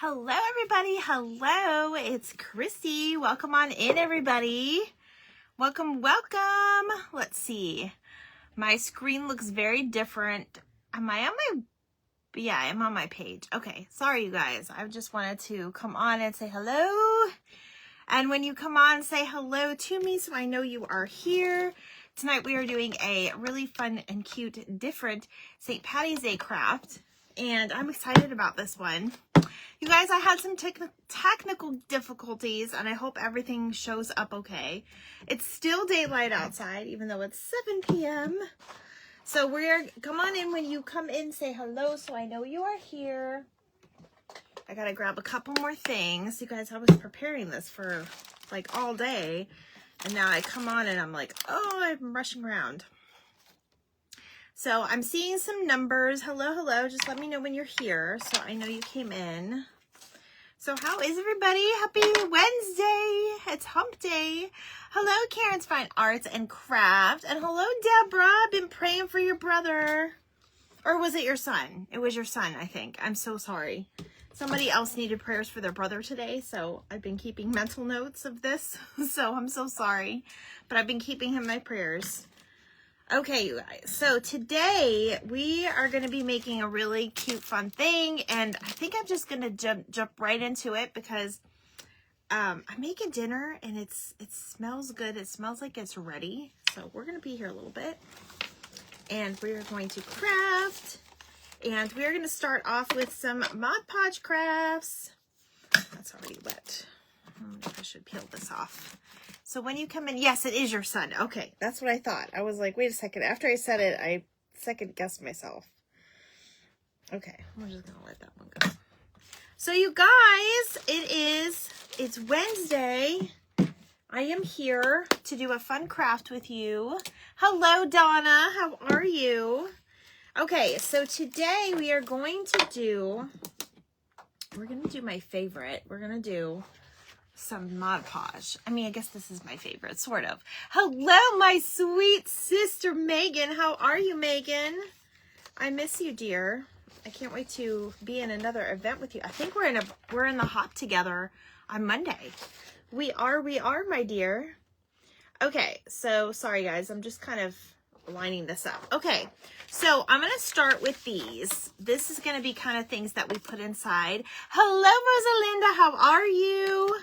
Hello, everybody. Hello, it's Christy. Welcome on in, everybody. Welcome, welcome. Let's see. My screen looks very different. Am I on my... Yeah, I'm on my page. Okay, sorry, you guys. I just wanted to come on and say hello. And when you come on, say hello to me so I know you are here. Tonight we are doing a really fun and cute, different St. Patty's Day craft. And I'm excited about this one. You guys, I had some technical difficulties, and I hope everything shows up okay. It's still daylight outside, even though it's 7 p.m. So come on in. When you come in, say hello so I know you are here. I gotta grab a couple more things. You guys, I was preparing this for like all day, and now I come on and I'm like, oh, I'm rushing around. So I'm seeing some numbers. Hello, hello. Just let me know when you're here so I know you came in. So how is everybody? Happy Wednesday. It's hump day. Hello, Karen's Fine Arts and Craft. And hello, Deborah. I've been praying for your brother. Or was it your son? It was your son, I think. I'm so sorry. Somebody else needed prayers for their brother today, so I've been keeping mental notes of this. So I'm so sorry. But I've been keeping him in my prayers. Okay, you guys, so today we are going to be making a really cute, fun thing, and I think I'm just going to jump right into it because I'm making dinner, and it smells good. It smells like it's ready, so we're going to be here a little bit, and we're going to craft, and we're going to start off with some Mod Podge crafts. That's already wet. I should peel this off. So when you come in, yes, it is your son. Okay, that's what I thought. I was like, wait a second. After I said it, I second-guessed myself. Okay, we're just going to let that one go. So you guys, it's Wednesday. I am here to do a fun craft with you. Hello, Donna. How are you? Okay, so today we are going to do, my favorite. We're going to do some Mod Podge. I mean, I guess this is my favorite, sort of. Hello, my sweet sister, Megan. How are you, Megan? I miss you, dear. I can't wait to be in another event with you. I think we're in the hop together on Monday. We are, my dear. Okay, so sorry, guys. I'm just kind of lining this up. Okay, so I'm going to start with these. This is going to be kind of things that we put inside. Hello, Rosalinda. How are you?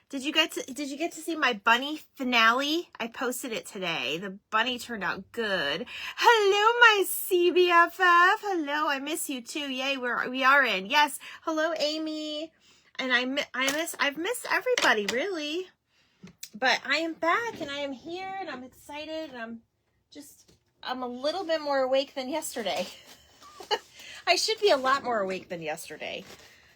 Did you get to see my bunny finale? I posted it today. The bunny turned out good. Hello, my CBFF. Hello, I miss you too. Yay, we are in. Yes. Hello, Amy. And I've missed everybody, really. But I am back and I am here and I'm excited and I'm a little bit more awake than yesterday. I should be a lot more awake than yesterday.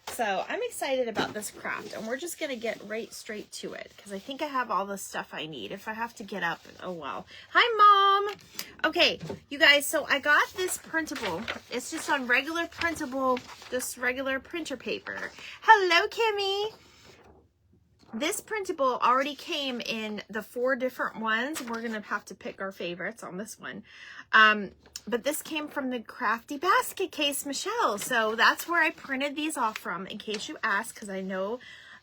So I'm excited about this craft, and we're just going to get right straight to it because I think I have all the stuff I need. If I have to get up, oh well. Hi, Mom. Okay, you guys, so I got this printable. It's just on regular printable, just regular printer paper. Hello, Kimmy. This printable already came in the 4 different ones. We're going to have to pick our favorites on this one. But this came from the Crafty Basket Case, Michelle. So that's where I printed these off from, in case you ask, because I know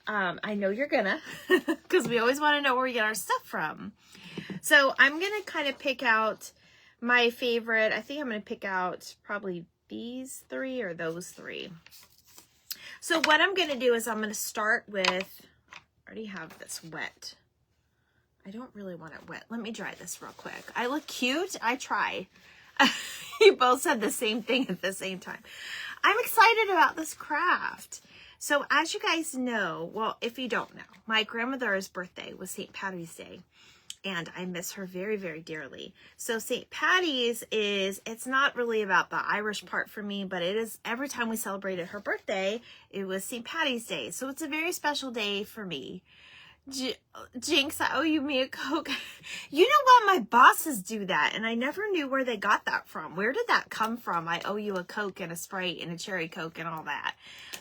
you're gonna, because we always want to know where we get our stuff from. So I'm going to kind of pick out my favorite. I think I'm going to pick out probably these 3 or those 3. So what I'm going to do is I'm going to start with, I already have this wet. I don't really want it wet. Let me dry this real quick. I look cute. I try. You both said the same thing at the same time. I'm excited about this craft. So as you guys know, well, if you don't know, my grandmother's birthday was St. Patty's Day. And I miss her very, very dearly. So St. Patty's it's not really about the Irish part for me, but it is every time we celebrated her birthday, it was St. Patty's Day. So it's a very special day for me. Jinx, I owe you me a Coke. You know what? My bosses do that, and I never knew where they got that from. Where did that come from? I owe you a Coke and a Sprite and a Cherry Coke and all that.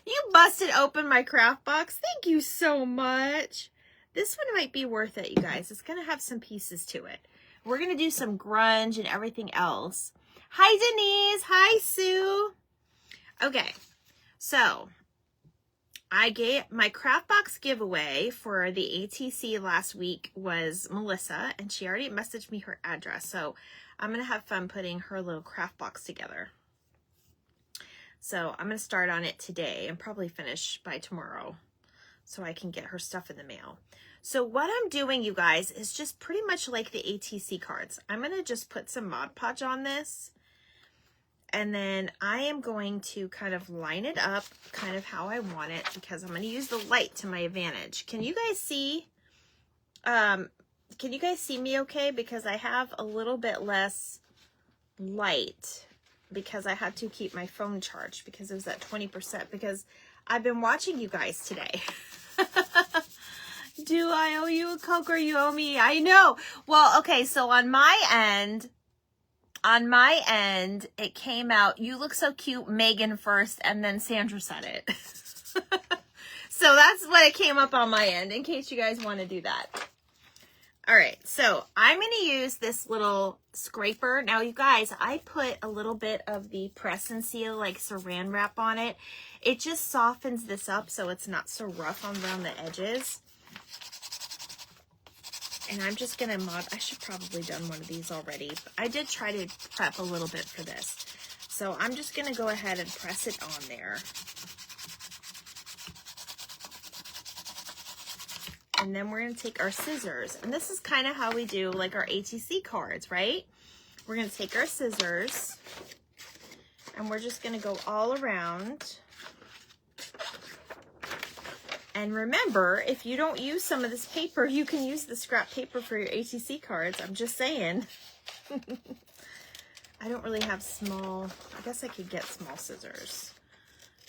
You busted open my craft box. Thank you so much. This one might be worth it, you guys. It's going to have some pieces to it. We're going to do some grunge and everything else. Hi, Denise. Hi, Sue. Okay, so my craft box giveaway for the ATC last week was Melissa, and she already messaged me her address. So I'm going to have fun putting her little craft box together. So I'm going to start on it today and probably finish by tomorrow so I can get her stuff in the mail. So what I'm doing, you guys, is just pretty much like the ATC cards. I'm going to just put some Mod Podge on this. And then I am going to kind of line it up kind of how I want it, because I'm going to use the light to my advantage. Can you guys see? Can you guys see me okay? Because I have a little bit less light because I had to keep my phone charged because it was at 20%, because I've been watching you guys today. Do I owe you a Coke or you owe me? I know. Well, okay, so on my end, it came out, you look so cute, Megan first, and then Sandra said it. So that's what it came up on my end, in case you guys want to do that. All right, so I'm going to use this little scraper. Now, you guys, I put a little bit of the press and seal, like saran wrap on it. It just softens this up so it's not so rough around the edges. And I'm just going to I should probably done one of these already. But I did try to prep a little bit for this. So I'm just going to go ahead and press it on there. And then we're going to take our scissors. And this is kind of how we do like our ATC cards, right? We're going to take our scissors and we're just going to go all around. And remember, if you don't use some of this paper, you can use the scrap paper for your ATC cards. I'm just saying. I don't really have small, I guess I could get small scissors.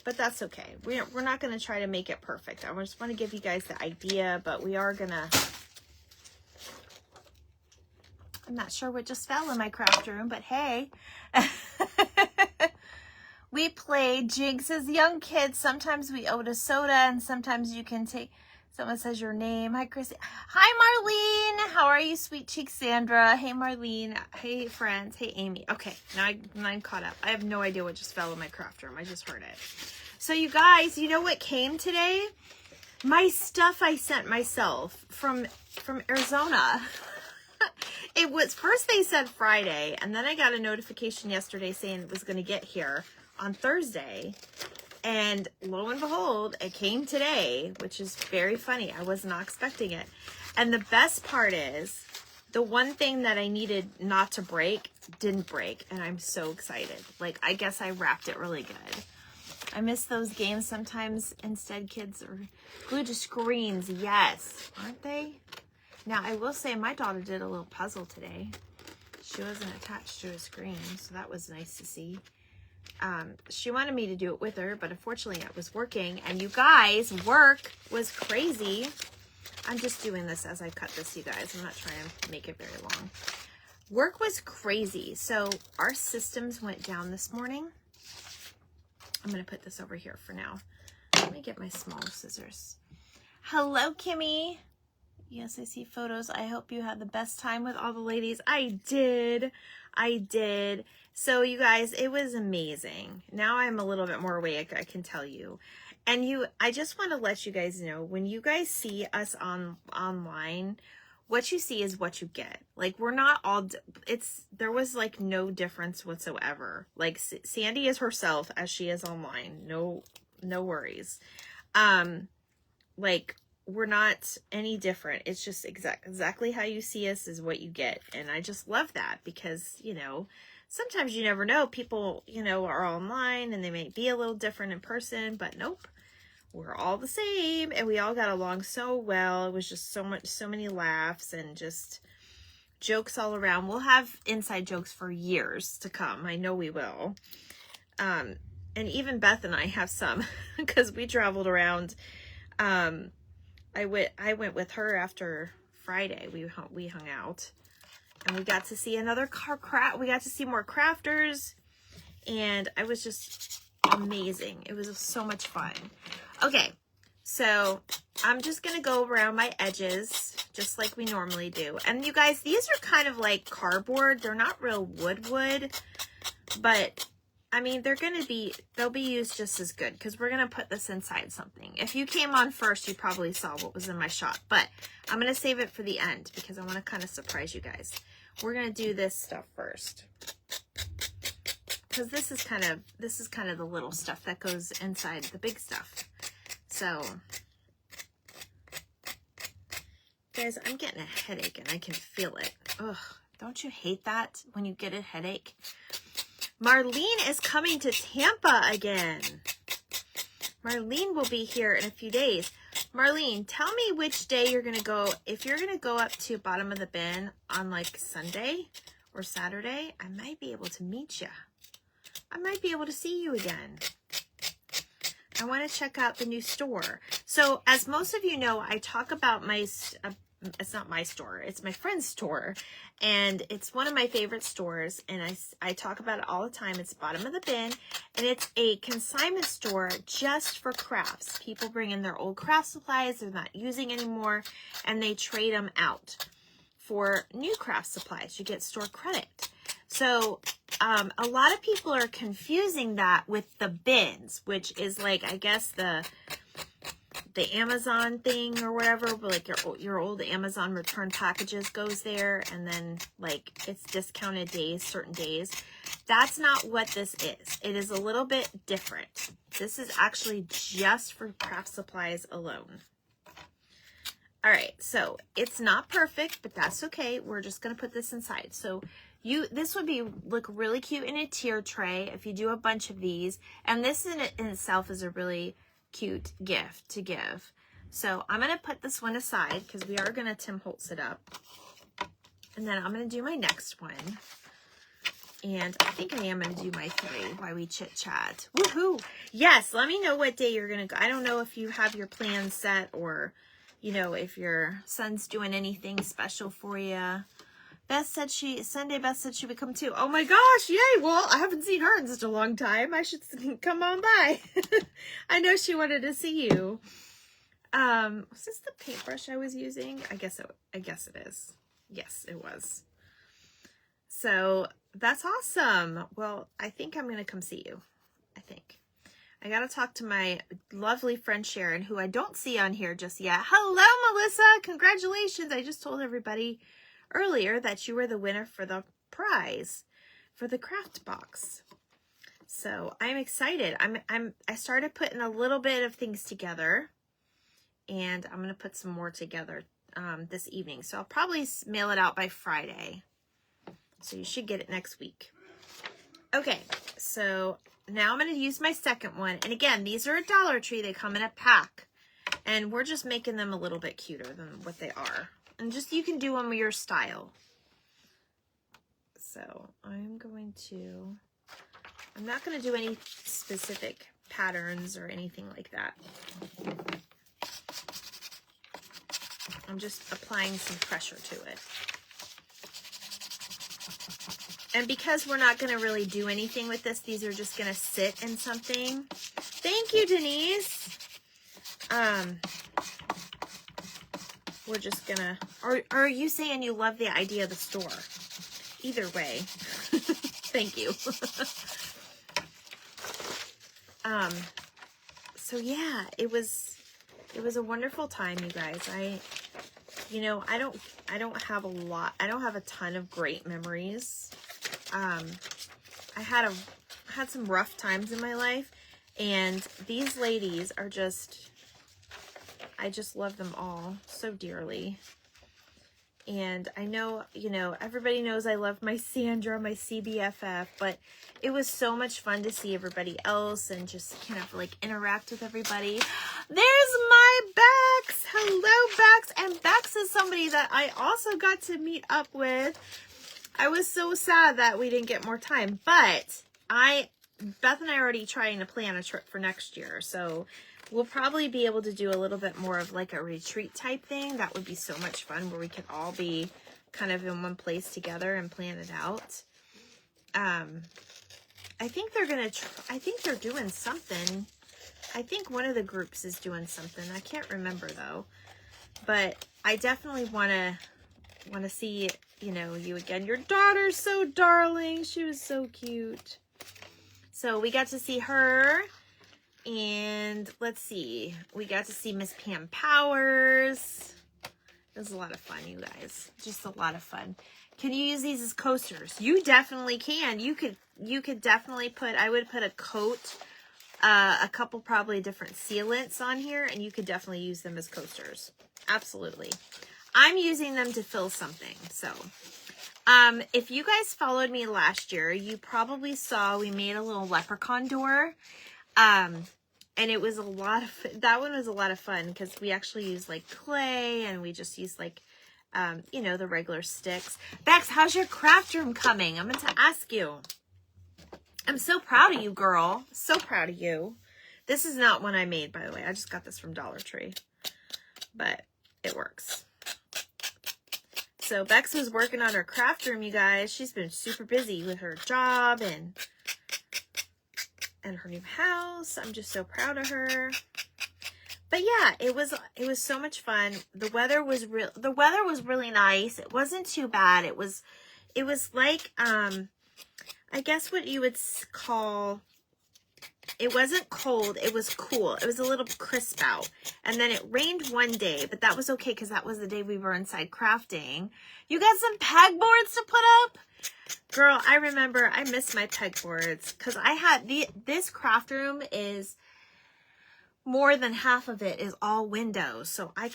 But that's okay. We're not going to try to make it perfect. I just want to give you guys the idea, but we are going to... I'm not sure what just fell in my craft room, but hey. We played jigs as young kids. Sometimes we owed a soda, and sometimes you can take... Someone says your name. Hi, Chrissy. Hi, Marlene. How are you, sweet cheek Sandra? Hey, Marlene. Hey, friends. Hey, Amy. Okay, now I'm caught up. I have no idea what just fell in my craft room. I just heard it. So, you guys, you know what came today? My stuff I sent myself from Arizona. It was, first they said Friday, and then I got a notification yesterday saying it was going to get here on Thursday. And lo and behold, it came today, which is very funny. I was not expecting it. And the best part is, the one thing that I needed not to break didn't break. And I'm so excited. Like, I guess I wrapped it really good. I miss those games sometimes. Instead, kids are glued to screens. Yes, aren't they? Now, I will say my daughter did a little puzzle today. She wasn't attached to a screen, so that was nice to see. She wanted me to do it with her, but unfortunately it was working. And you guys, work was crazy. I'm just doing this as I cut this, you guys. I'm not trying to make it very long. Work was crazy. So our systems went down this morning. I'm going to put this over here for now. Let me get my small scissors. Hello, Kimmy. Yes, I see photos. I hope you had the best time with all the ladies. I did. So you guys, it was amazing. Now I'm a little bit more awake, I can tell you. And I just want to let you guys know, when you guys see us online, what you see is what you get. Like, we're not all, there was like no difference whatsoever. Like, Sandy is herself as she is online. No worries. Like, we're not any different. It's just exactly how you see us is what you get. And I just love that because, you know, sometimes you never know. People, you know, are online and they may be a little different in person, but nope. We're all the same and we all got along so well. It was just so many laughs and just jokes all around. We'll have inside jokes for years to come. I know we will. And even Beth and I have some because we traveled around. I went with her after Friday. We hung out and we got to see another we got to see more crafters and I was just amazing. It was so much fun. Okay, so I'm just going to go around my edges just like we normally do. And you guys, these are kind of like cardboard. They're not real wood, but I mean, they'll be used just as good because we're going to put this inside something. If you came on first, you probably saw what was in my shop, but I'm going to save it for the end because I want to kind of surprise you guys. We're going to do this stuff first because this is kind of the little stuff that goes inside the big stuff. So, guys, I'm getting a headache and I can feel it. Ugh, don't you hate that when you get a headache? Marlene is coming to Tampa again. Marlene will be here in a few days. Marlene, tell me which day you're going to go. If you're going to go up to bottom of the bin on like Sunday or Saturday, I might be able to meet you. I might be able to see you again. I want to check out the new store. So as most of you know, I talk about my, it's not my store, it's my friend's store. And it's one of my favorite stores. And I talk about it all the time. It's bottom of the bin. And it's a consignment store just for crafts. People bring in their old craft supplies they're not using anymore. And they trade them out for new craft supplies. You get store credit. So a lot of people are confusing that with the bins, which is like, I guess the Amazon thing or whatever, but like your old Amazon return packages goes there, and then like it's discounted days, certain days. That's not what this is. It is a little bit different. This is actually just for craft supplies alone. All right, so it's not perfect, but that's okay. We're just gonna put this inside. So this would look really cute in a tier tray if you do a bunch of these, and this in itself is a really cute gift to give. So I'm going to put this one aside because we are going to Tim Holtz it up. And then I'm going to do my next one. And I think I am going to do my 3 while we chit chat. Woohoo! Yes, let me know what day you're going to go. I don't know if you have your plans set or, you know, if your son's doing anything special for you. Beth said Beth said she would come too. Oh my gosh, yay. Well, I haven't seen her in such a long time. I should come on by. I know she wanted to see you. Was this the paintbrush I was using? I guess it is. Yes, it was. So that's awesome. Well, I think I'm going to come see you. I think. I got to talk to my lovely friend Sharon, who I don't see on here just yet. Hello, Melissa. Congratulations. I just told everybody earlier that you were the winner for the prize for the craft box. So I'm excited. I started putting a little bit of things together, and I'm going to put some more together this evening. So I'll probably mail it out by Friday. So you should get it next week. Okay, so now I'm going to use my second one. And again, these are a Dollar Tree. They come in a pack. And we're just making them a little bit cuter than what they are. And just, you can do them your style. So I'm not going to do any specific patterns or anything like that. I'm just applying some pressure to it. And because we're not going to really do anything with this, these are just going to sit in something. Thank you, Denise. We're just gonna, or are you saying you love the idea of the store? Either way, thank you. So yeah, it was a wonderful time, you guys. I don't have a ton of great memories. I had some rough times in my life, and these ladies are I just love them all so dearly. And I know, everybody knows I love my Sandra, my CBFF, but it was so much fun to see everybody else and just kind of like interact with everybody. There's my Bex! Hello, Bex! And Bex is somebody that I also got to meet up with. I was so sad that we didn't get more time, but Beth and I are already trying to plan a trip for next year, so we'll probably be able to do a little bit more of like a retreat type thing. That would be so much fun, where we could all be kind of in one place together and plan it out. I think they're doing something. I think one of the groups is doing something. I can't remember though, but I definitely want to see, you again. Your daughter's so darling. She was so cute. So we got to see her. And let's see. We got to see Miss Pam Powers. It was a lot of fun, you guys. Just a lot of fun. Can you use these as coasters? You definitely can. You could definitely put, I would put a coat, a couple probably different sealants on here, and you could definitely use them as coasters. Absolutely. I'm using them to fill something. So, if you guys followed me last year, you probably saw we made a little leprechaun door. And it was a lot of, that one was a lot of fun because we actually used like clay and we just used like, you know, the regular sticks. Bex, how's your craft room coming? I meant to ask you. I'm so proud of you, girl. So proud of you. This is not one I made, by the way. I just got this from Dollar Tree, but it works. So Bex was working on her craft room, you guys. She's been super busy with her job and her new house. I'm just so proud of her. But yeah, it was so much fun. The weather was really nice. It wasn't too bad. It was like I guess what you would call, it wasn't cold, it was cool. It was a little crisp out. And then it rained one day, but that was okay because that was the day we were inside crafting. You got some pegboards to put up? Girl, I remember I missed my pegboards because I had this craft room is more than half of it is all windows. So I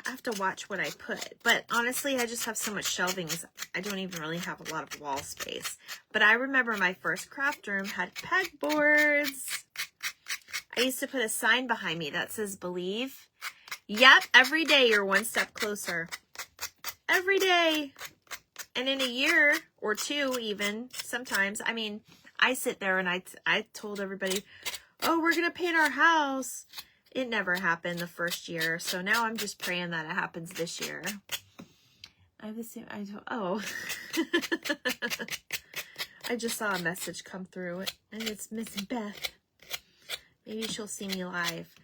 have to watch what I put. But honestly, I just have so much shelving. I don't even really have a lot of wall space. But I remember my first craft room had pegboards. I used to put a sign behind me that says believe. Yep, every day you're one step closer. Every day. And in a year or two even, sometimes, I mean, I sit there and I told everybody, oh, we're going to paint our house. It never happened the first year. So now I'm just praying that it happens this year. I just saw a message come through and it's Miss Beth. Maybe she'll see me live.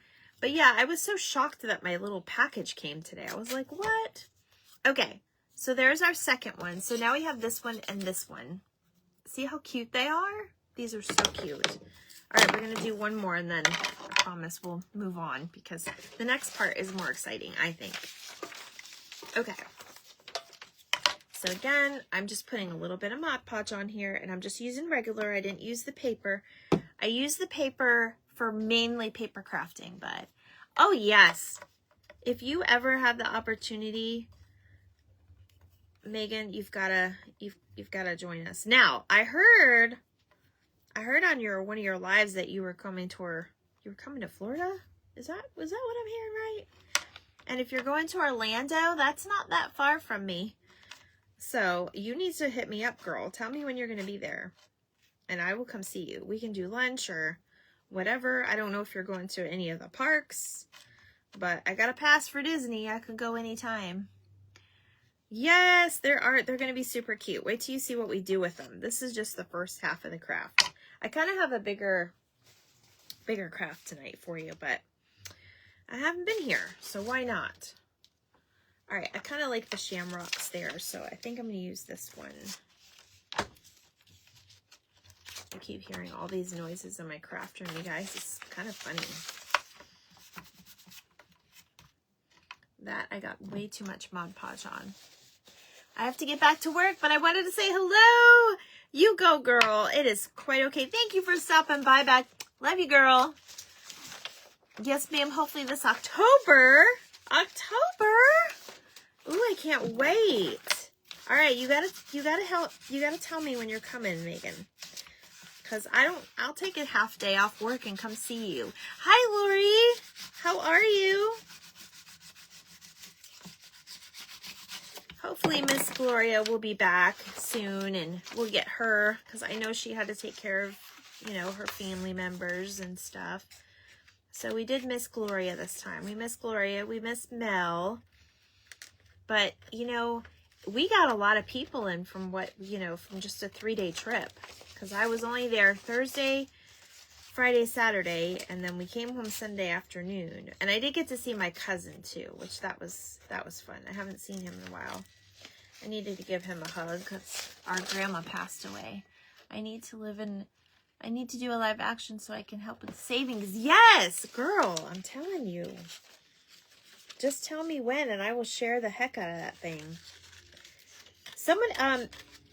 But yeah, I was so shocked that my little package came today. I was like, what? Okay. So there's our second one. So now we have this one and this one. See how cute they are? These are so cute. All right, we're going to do one more and then I promise we'll move on because the next part is more exciting, I think. Okay. So again, I'm just putting a little bit of Mod Podge on here and I'm just using regular. I didn't use the paper. I use the paper for mainly paper crafting, but oh yes. If you ever have the opportunity, Megan, you've got to join us. Now, I heard on one of your lives that you were coming to Florida. Was that what I'm hearing right? And if you're going to Orlando, that's not that far from me. So you need to hit me up, girl. Tell me when you're going to be there and I will come see you. We can do lunch or whatever. I don't know if you're going to any of the parks, but I got a pass for Disney. I could go anytime. Yes, they're going to be super cute. Wait till you see what we do with them. This is just the first half of the craft. I kind of have a bigger craft tonight for you, but I haven't been here, so why not? All right, I kind of like the shamrocks there, so I think I'm going to use this one. I keep hearing all these noises in my craft room, you guys. It's kind of funny. That I got way too much Mod Podge on. I have to get back to work, but I wanted to say hello. You go, girl. It is quite okay. Thank you for stopping by back. Love you, girl. Yes, ma'am. Hopefully this October. Ooh, I can't wait. All right, you gotta tell me when you're coming, Megan. Because I'll take a half day off work and come see you. Hi, Lori. How are you? Hopefully Miss Gloria will be back soon and we'll get her because I know she had to take care of, you know, her family members and stuff. So we did miss Gloria this time. We miss Gloria. We miss Mel. But, you know, we got a lot of people in from from just a 3-day trip because I was only there Thursday, Friday, Saturday, and then we came home Sunday afternoon. And I did get to see my cousin too, which that was fun. I haven't seen him in a while. I needed to give him a hug because our grandma passed away. I need to live in I need to do a live action so I can help with savings. Yes, girl, I'm telling you. Just tell me when and I will share the heck out of that thing. Someone,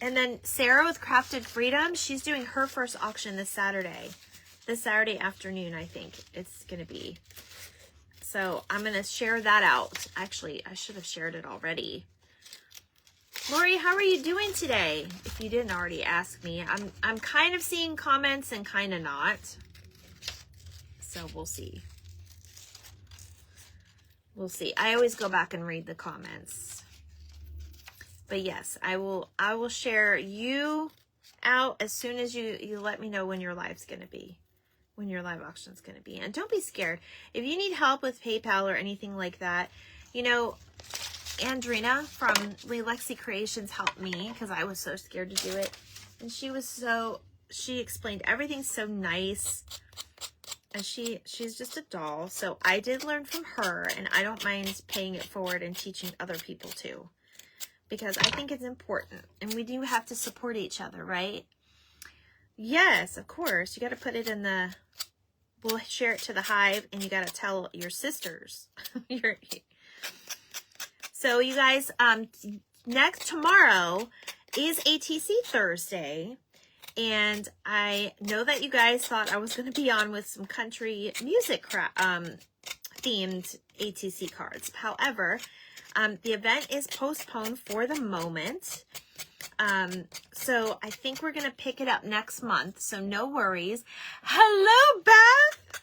and then Sarah with Crafted Freedom, she's doing her first auction this Saturday. This Saturday afternoon, I think it's going to be. So I'm going to share that out. Actually, I should have shared it already. Lori, how are you doing today? If you didn't already ask me, I'm kind of seeing comments and kind of not. So we'll see. We'll see. I always go back and read the comments. But yes, I will share you out as soon as you let me know when your live's going to be. When your live auction's going to be. And don't be scared. If you need help with PayPal or anything like that, you know, Andrina from Lexi Creations helped me because I was so scared to do it. And she explained everything so nice. And she's just a doll. So I did learn from her, and I don't mind paying it forward and teaching other people too. Because I think it's important. And we do have to support each other, right? Yes, of course. You got to put it in the... We'll share it to the hive, and you got to tell your sisters. So you guys, tomorrow is ATC Thursday, and I know that you guys thought I was going to be on with some country music themed ATC cards. However, the event is postponed for the moment. So I think we're going to pick it up next month, so no worries. Hello, Beth!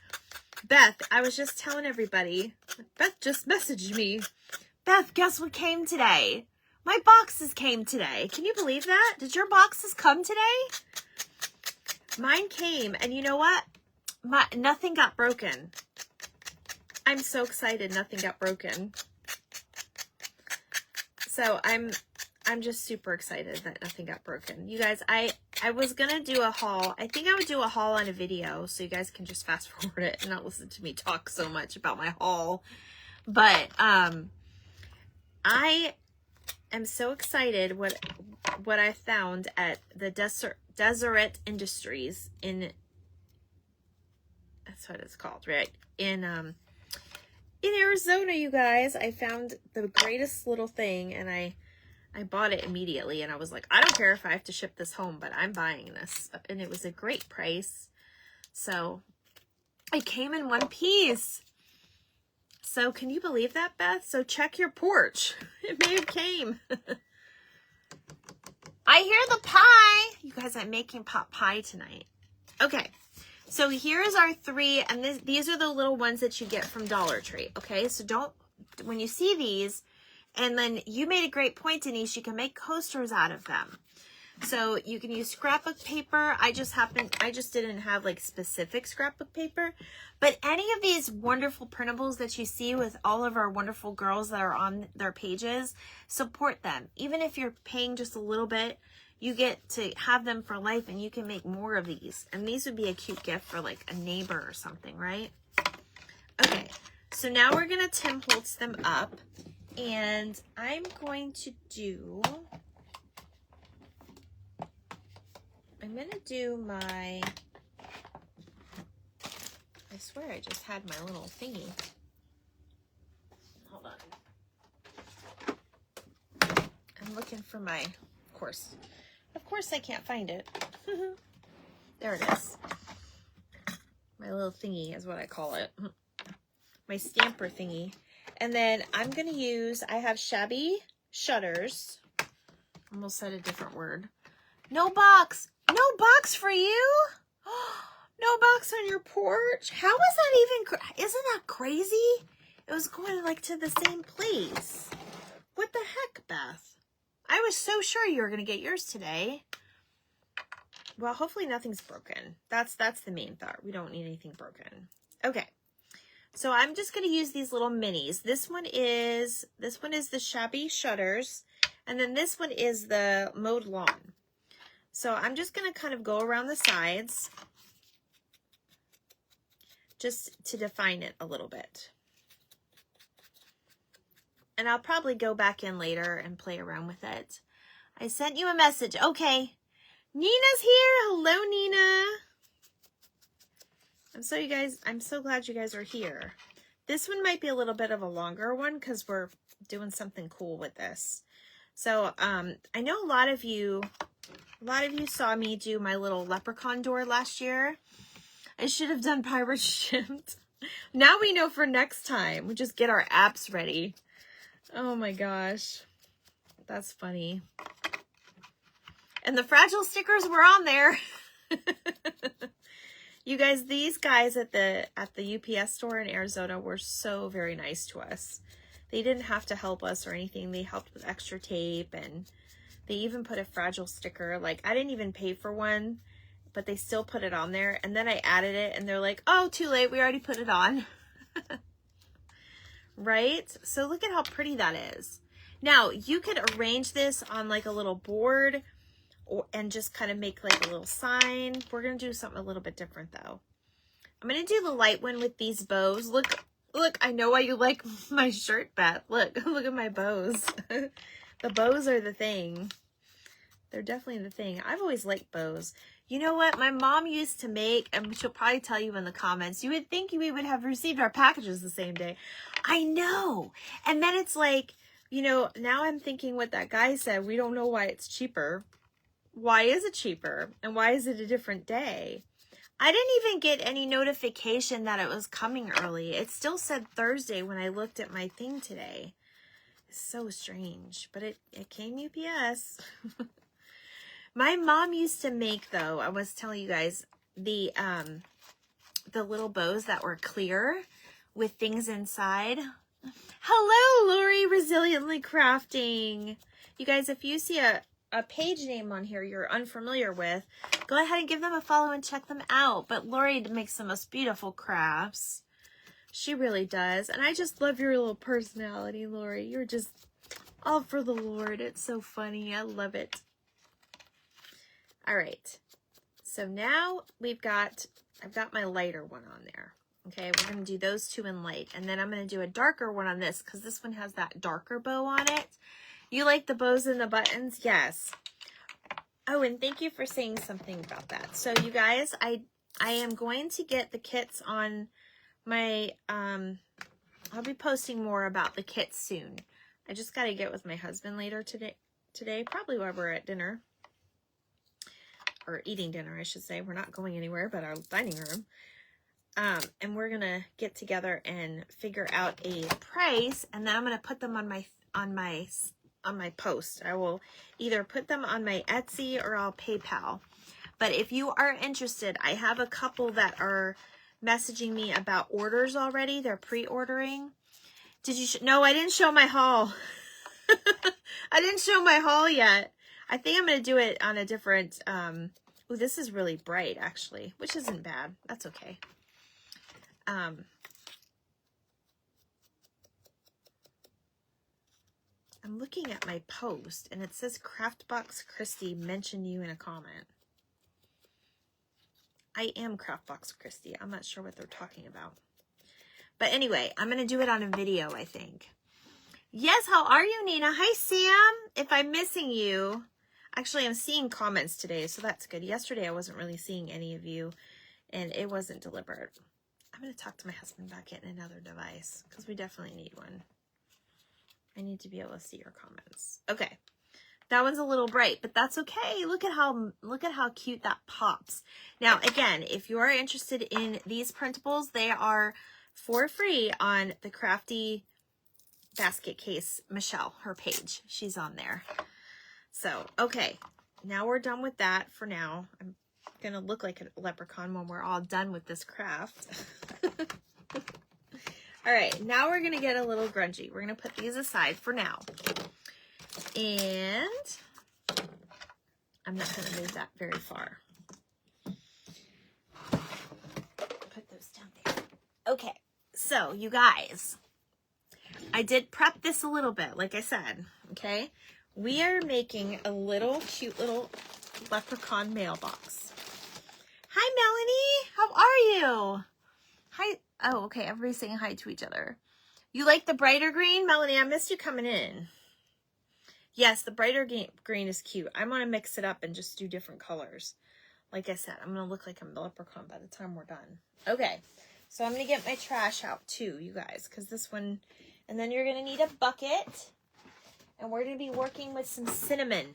Beth, I was just telling everybody, Beth just messaged me. Beth, guess what came today? My boxes came today. Can you believe that? Did your boxes come today? Mine came, and you know what? Nothing got broken. I'm so excited nothing got broken. So I'm just super excited that nothing got broken. You guys, I was going to do a haul. I think I would do a haul on a video so you guys can just fast forward it and not listen to me talk so much about my haul. But I am so excited what I found at the Deseret Industries in, that's what it's called, right? In Arizona, you guys. I found the greatest little thing, and I bought it immediately, and I was like, I don't care if I have to ship this home, but I'm buying this. And it was a great price. So it came in one piece. So can you believe that, Beth? So check your porch. It may have came. I hear the pie. You guys, I'm making pot pie tonight. Okay. So here's our 3, and these are the little ones that you get from Dollar Tree. Okay. So when you see these, and then you made a great point, Denise, you can make coasters out of them. So you can use scrapbook paper. I just didn't have like specific scrapbook paper, but any of these wonderful printables that you see with all of our wonderful girls that are on their pages, support them. Even if you're paying just a little bit, you get to have them for life, and you can make more of these. And these would be a cute gift for like a neighbor or something, right? Okay. So now we're going to Tim Holtz them up, and I'm going to do my, I swear I just had my little thingy. Hold on. I'm looking for my, of course I can't find it. There it is. My little thingy is what I call it. My stamper thingy. And then I'm going to use, I have shabby shutters. Almost said a different word. No box. No box for you? No box on your porch? How is that even, isn't that crazy? It was going like to the same place. What the heck, Beth? I was so sure you were going to get yours today. Well, hopefully nothing's broken. That's the main thought. We don't need anything broken. Okay. So I'm just going to use these little minis. This one is the shabby shutters, and then this one is the mowed lawn. So I'm just going to kind of go around the sides just to define it a little bit. And I'll probably go back in later and play around with it. I sent you a message. Okay. Nina's here. Hello, Nina. I'm so glad you guys are here. This one might be a little bit of a longer one because we're doing something cool with this. So I know a lot of you saw me do my little leprechaun door last year. I should have done pirate shipped. Now we know for next time. We just get our apps ready. Oh my gosh. That's funny. And the fragile stickers were on there. You guys, these guys at the UPS store in Arizona were so very nice to us. They didn't have to help us or anything. They helped with extra tape, and they even put a fragile sticker. Like, I didn't even pay for one, but they still put it on there. And then I added it, and they're like, oh, too late. We already put it on. Right? So look at how pretty that is. Now, you could arrange this on like a little board and just kind of make like a little sign. We're going to do something a little bit different though. I'm going to do the light one with these bows. Look, I know why you like my shirt, Beth. Look at my bows. The bows are the thing. They're definitely the thing. I've always liked bows. You know what? My mom used to make, and she'll probably tell you in the comments, you would think we would have received our packages the same day. I know. And then it's like, you know, now I'm thinking what that guy said. We don't know why it's cheaper. Why is it cheaper? And why is it a different day? I didn't even get any notification that it was coming early. It still said Thursday when I looked at my thing today. It's so strange, but it came UPS. My mom used to make, though, I was telling you guys, the little bows that were clear with things inside. Hello, Lori, Resiliently Crafting. You guys, if you see a page name on here you're unfamiliar with, go ahead and give them a follow and check them out. But Lori makes the most beautiful crafts. She really does. And I just love your little personality, Lori. You're just all for the Lord. It's so funny. I love it. All right. So now I've got my lighter one on there. Okay, we're going to do those two in light. And then I'm going to do a darker one on this because this one has that darker bow on it. You like the bows and the buttons? Yes. Oh, and thank you for saying something about that. So you guys, I am going to get the kits on my, I'll be posting more about the kits soon. I just got to get with my husband later today, probably while we're at dinner. Or eating dinner, I should say. We're not going anywhere but our dining room. And we're going to get together and figure out a price, and then I'm going to put them on my post. I will either put them on my Etsy or I'll PayPal. But if you are interested, I have a couple that are messaging me about orders already. They're pre-ordering. Did you no, I didn't show my haul. I didn't show my haul yet. I think I'm going to do it on a different oh, this is really bright actually, which isn't bad. That's okay. I'm looking at my post and it says Craftbox Christy mentioned you in a comment. I am Craftbox Christy. I'm not sure what they're talking about. But anyway, I'm going to do it on a video, I think. Yes, how are you, Nina? Hi, Sam. If I'm missing you. Actually, I'm seeing comments today, so that's good. Yesterday, I wasn't really seeing any of you, and it wasn't deliberate. I'm going to talk to my husband about getting another device, because we definitely need one. I need to be able to see your comments. Okay. That one's a little bright, but that's okay. Look at how cute that pops. Now, again, if you are interested in these printables, they are for free on the Crafty Basket Case, Michelle, her page. She's on there. So, okay. Now we're done with that for now. I'm going to look like a leprechaun when we're all done with this craft. All right, now we're going to get a little grungy. We're going to put these aside for now. And I'm not going to move that very far. Put those down there. Okay, so you guys, I did prep this a little bit, like I said, okay? We are making a little cute little leprechaun mailbox. Hi, Melanie. How are you? Hi. Oh, okay. Everybody's saying hi to each other. You like the brighter green? Melanie, I missed you coming in. Yes, the brighter green is cute. I want to mix it up and just do different colors. Like I said, I'm going to look like a leprechaun by the time we're done. Okay, so I'm going to get my trash out too, you guys, because this one, and then you're going to need a bucket, and we're going to be working with some cinnamon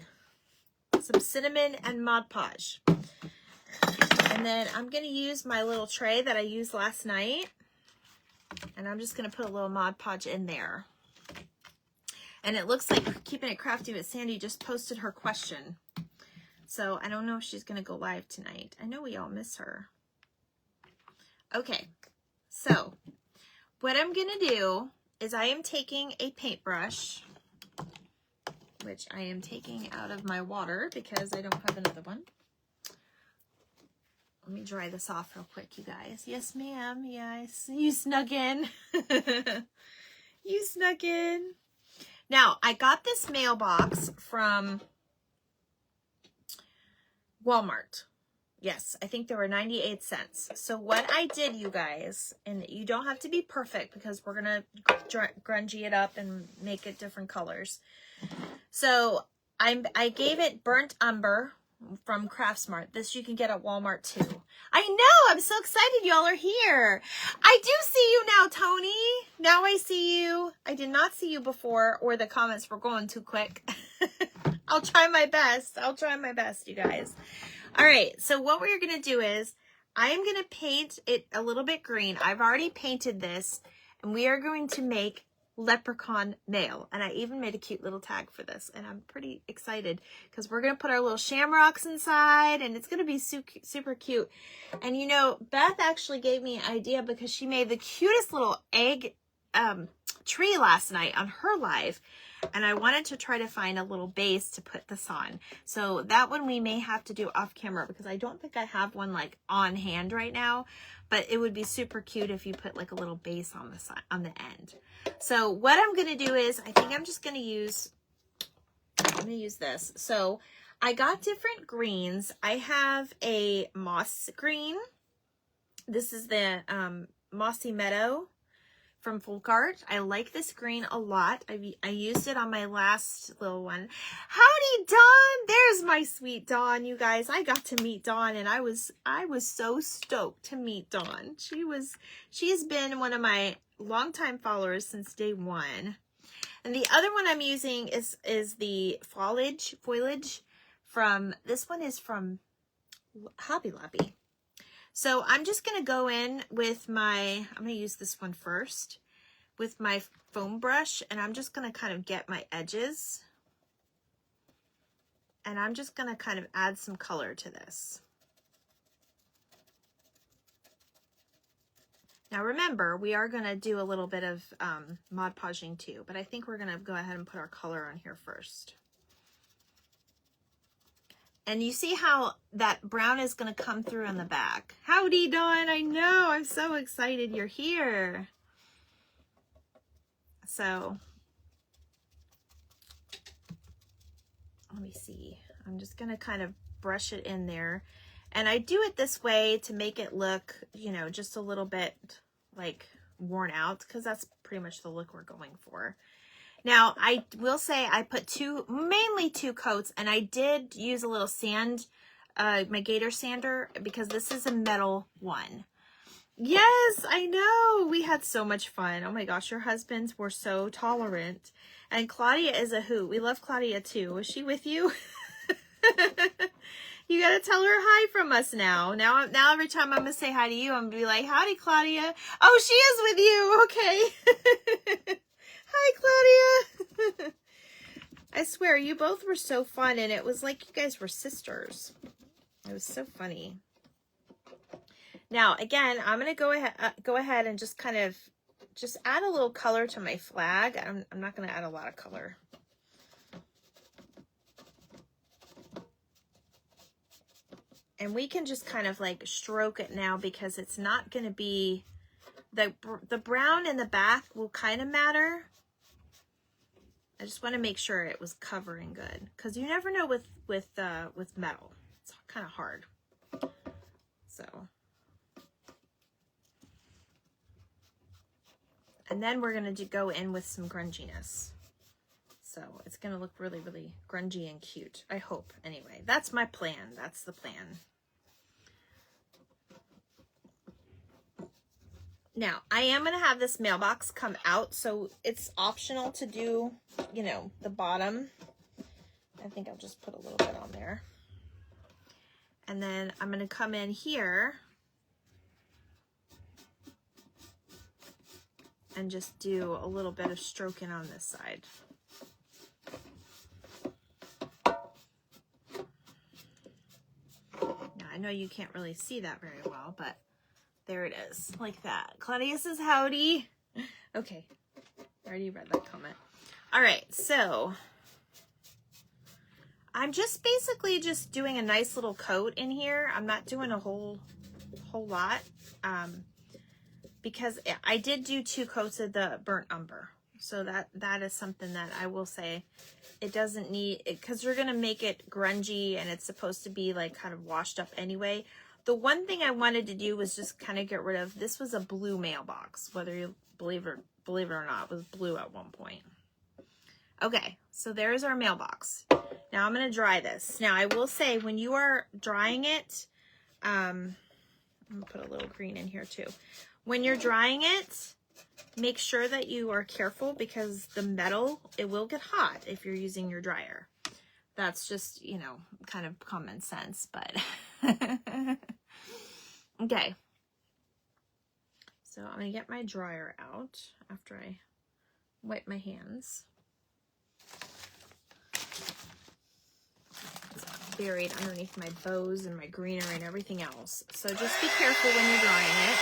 and Mod Podge. And then I'm going to use my little tray that I used last night, and I'm just going to put a little Mod Podge in there. And it looks like Keeping It Crafty with Sandy just posted her question. So I don't know if she's going to go live tonight. I know we all miss her. Okay, so what I'm going to do is I am taking a paintbrush, which I am taking out of my water because I don't have another one. Let me dry this off real quick, you guys. Yes, ma'am. Yes, you snuck in. You snuck in. Now, I got this mailbox from Walmart. Yes, I think there were 98 cents. So what I did, you guys, and you don't have to be perfect because we're going to grungy it up and make it different colors. So I gave it burnt umber from Craftsmart. This you can get at Walmart too. I know, I'm so excited y'all are here. I do see you now, Tony. Now I see you. I did not see you before, or the comments were going too quick. I'll try my best. I'll try my best, you guys. All right, so what we're going to do is I am going to paint it a little bit green. I've already painted this, and we are going to make Leprachuan Mail. And I even made a cute little tag for this, and I'm pretty excited because we're going to put our little shamrocks inside, and it's going to be super cute. And you know, Beth actually gave me an idea because she made the cutest little egg tree last night on her live. And I wanted to try to find a little base to put this on. So that one we may have to do off camera because I don't think I have one like on hand right now. But it would be super cute if you put like a little base on the side, on the end. So what I'm going to do is, I think I'm just going to use, this. So I got different greens. I have a moss green. This is the Mossy Meadow from Folk Art. I like this green a lot. I used it on my last little one. Howdy, Dawn! There's my sweet Dawn, you guys. I got to meet Dawn, and I was so stoked to meet Dawn. She's been one of my longtime followers since day one. And the other one I'm using is the foliage from, this one is from Hobby Lobby. So I'm just going to go in with my, I'm going to use this one first with my foam brush, and I'm just going to kind of get my edges, and I'm just going to kind of add some color to this. Now remember, we are going to do a little bit of Mod Podging too, but I think we're going to go ahead and put our color on here first. And you see how that brown is going to come through in the back. Howdy, Dawn. I know. I'm so excited you're here. So, let me see. I'm just going to kind of brush it in there. And I do it this way to make it look, you know, just a little bit like worn out, because that's pretty much the look we're going for. Now, I will say I put mainly two coats, and I did use a little sand, my Gator sander, because this is a metal one. Yes, I know. We had so much fun. Oh my gosh, your husbands were so tolerant. And Claudia is a hoot. We love Claudia too. Was she with you? You gotta tell her hi from us now. Now every time I'm gonna say hi to you, I'm gonna be like, howdy, Claudia. Oh, she is with you. Okay. Hi, Claudia. I swear, you both were so fun, and it was like you guys were sisters. It was so funny. Now, again, I'm going to go ahead and just kind of just add a little color to my flag. I'm not going to add a lot of color. And we can just kind of like stroke it now, because it's not going to be, the brown in the back will kind of matter. I just want to make sure it was covering good, because you never know with metal. It's kind of hard. So, and then we're going to go in with some grunginess. So it's going to look really, really grungy and cute. I hope. Anyway, that's my plan. That's the plan. Now, I am going to have this mailbox come out, so it's optional to do, you know, the bottom. I think I'll just put a little bit on there. And then I'm going to come in here and just do a little bit of stroking on this side. Now, I know you can't really see that very well, but there it is, like that. Claudia says howdy. Okay, I already read that comment. All right, so I'm just basically just doing a nice little coat in here. I'm not doing a whole lot because I did do 2 coats of the burnt umber. So that is something that I will say it doesn't need, because you're going to make it grungy and it's supposed to be like kind of washed up anyway. The one thing I wanted to do was just kind of get rid of, this was a blue mailbox, whether you believe it or not, it was blue at one point. Okay, so there's our mailbox. Now I'm going to dry this. Now I will say when you are drying it, I'm going to put a little green in here too. When you're drying it, make sure that you are careful because the metal, it will get hot if you're using your dryer. That's just, you know, kind of common sense, but okay. So I'm going to get my dryer out after I wipe my hands. It's buried underneath my bows and my greenery and everything else. So just be careful when you're drying it.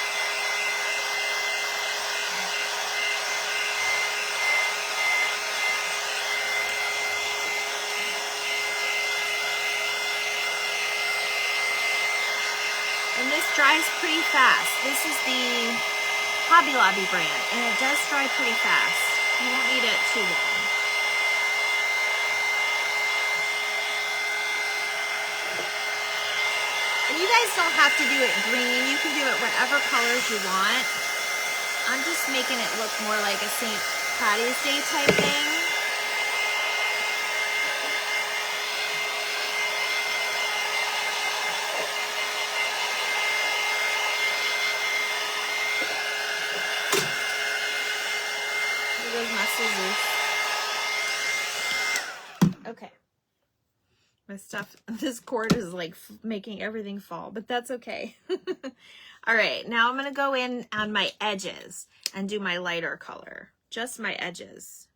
And this dries pretty fast. This is the Hobby Lobby brand, and it does dry pretty fast. You won't need it too long. And you guys don't have to do it green. You can do it whatever colors you want. I'm just making it look more like a St. Patty's Day type thing. Okay. My stuff, this cord is like making everything fall, but that's okay. All right, now I'm going to go in on my edges and do my lighter color. Just my edges.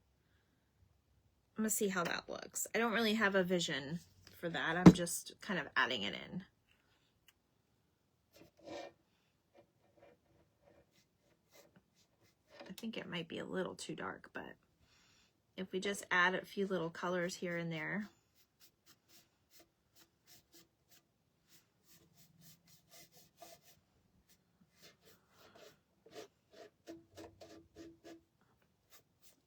I'm going to see how that looks. I don't really have a vision for that. I'm just kind of adding it in. I think it might be a little too dark, but if we just add a few little colors here and there.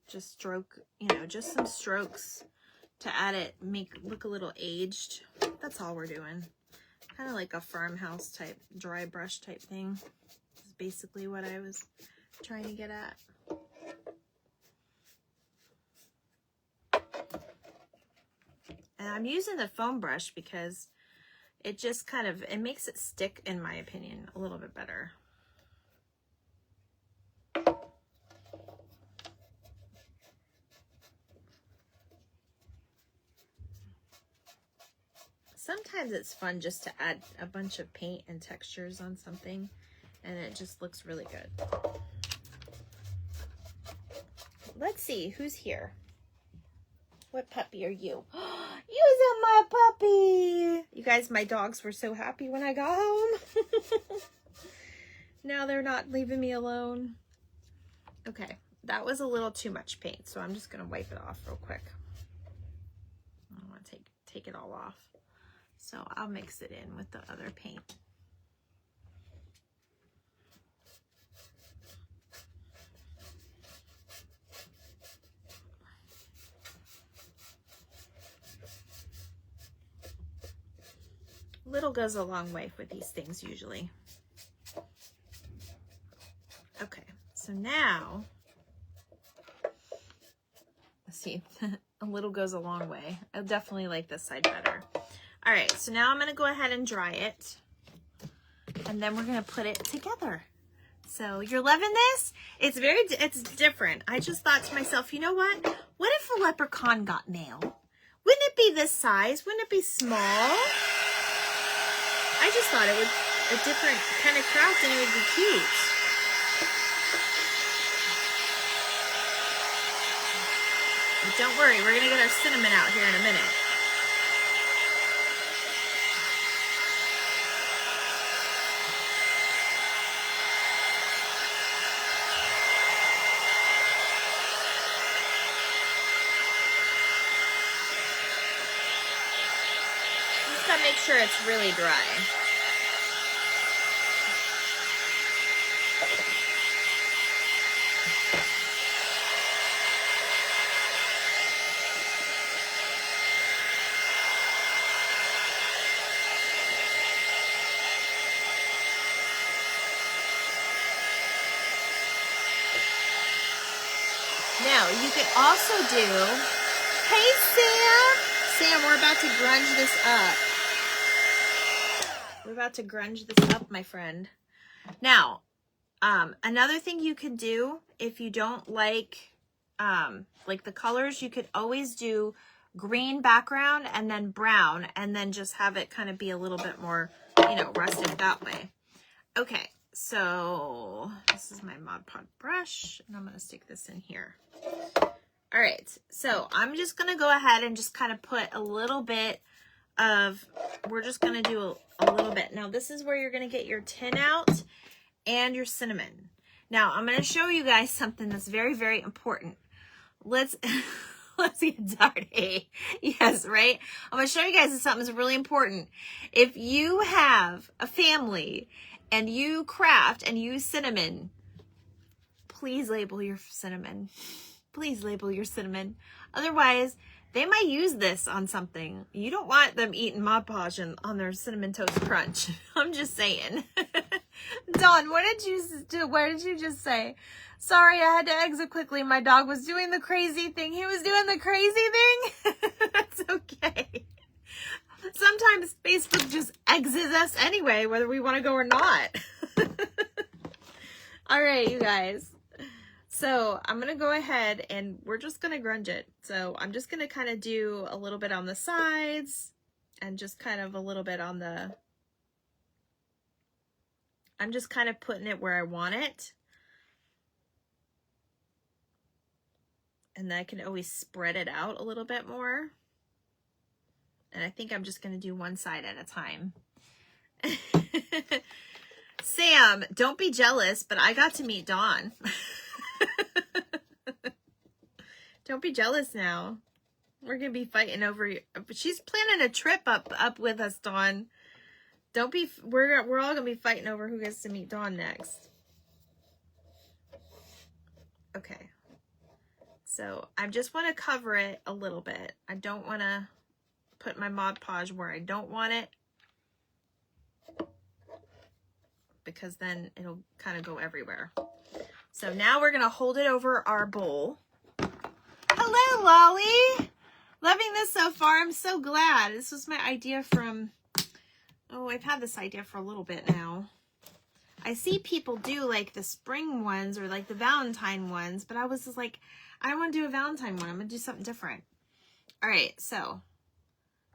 Just stroke, you know, just some strokes to add it, make it look a little aged. That's all we're doing. Kind of like a farmhouse type, dry brush type thing. Is basically what I was trying to get at. And I'm using the foam brush because it just kind of, it makes it stick, in my opinion, a little bit better. Sometimes it's fun just to add a bunch of paint and textures on something, and it just looks really good. Let's see, who's here? What puppy are you? You're my puppy! You guys, my dogs were so happy when I got home. Now they're not leaving me alone. Okay, that was a little too much paint, so I'm just gonna wipe it off real quick. I don't want to take it all off. So I'll mix it in with the other paint. Little goes a long way with these things usually. Okay, so now, let's see, a little goes a long way. I definitely like this side better. All right, so now I'm gonna go ahead and dry it, and then we're gonna put it together. So you're loving this? It's different. I just thought to myself, you know what? What if a leprechaun got mail? Wouldn't it be this size? Wouldn't it be small? I just thought it would, a different kind of craft, and it would be cute. But don't worry, we're gonna get our cinnamon out here in a minute. Just gotta make sure it's really dry. Now, you could also do, hey Sam! Sam, we're about to grunge this up. We're about to grunge this up, my friend. Now, another thing you can do, if you don't like the colors, you could always do green background and then brown, and then just have it kind of be a little bit more, you know, rustic that way. Okay, so this is my Mod Podge brush, and I'm going to stick this in here. All right, so I'm just going to go ahead and just kind of put a little bit of, we're just going to do a little bit. Now, this is where you're going to get your tin out and your cinnamon. Now, I'm going to show you guys something that's very, very important. Let's get started. Yes, right? I'm going to show you guys something that's really important. If you have a family and you craft and use cinnamon, please label your cinnamon. Please label your cinnamon. Otherwise, they might use this on something. You don't want them eating Mod Podge on their Cinnamon Toast Crunch. I'm just saying. Dawn, what did you do? What did you just say? Sorry, I had to exit quickly. My dog was doing the crazy thing. He was doing the crazy thing? That's okay. Sometimes Facebook just exits us anyway, whether we want to go or not. All right, you guys. So I'm going to go ahead and we're just going to grunge it. So I'm just going to kind of do a little bit on the sides and just kind of a little bit on the, I'm just kind of putting it where I want it. And then I can always spread it out a little bit more. And I think I'm just going to do one side at a time. Sam, don't be jealous, but I got to meet Dawn. Don't be jealous now. We're going to be fighting over you. She's planning a trip up with us, Dawn. Don't be, we're all going to be fighting over who gets to meet Dawn next. Okay. So I just want to cover it a little bit. I don't want to put my Mod Podge where I don't want it, because then it'll kind of go everywhere. So now we're going to hold it over our bowl. Hello, Lolly. Loving this so far. I'm so glad. This was my idea from, oh, I've had this idea for a little bit now. I see people do like the spring ones or like the Valentine ones, but I was just like, I don't want to do a Valentine one. I'm going to do something different. All right, so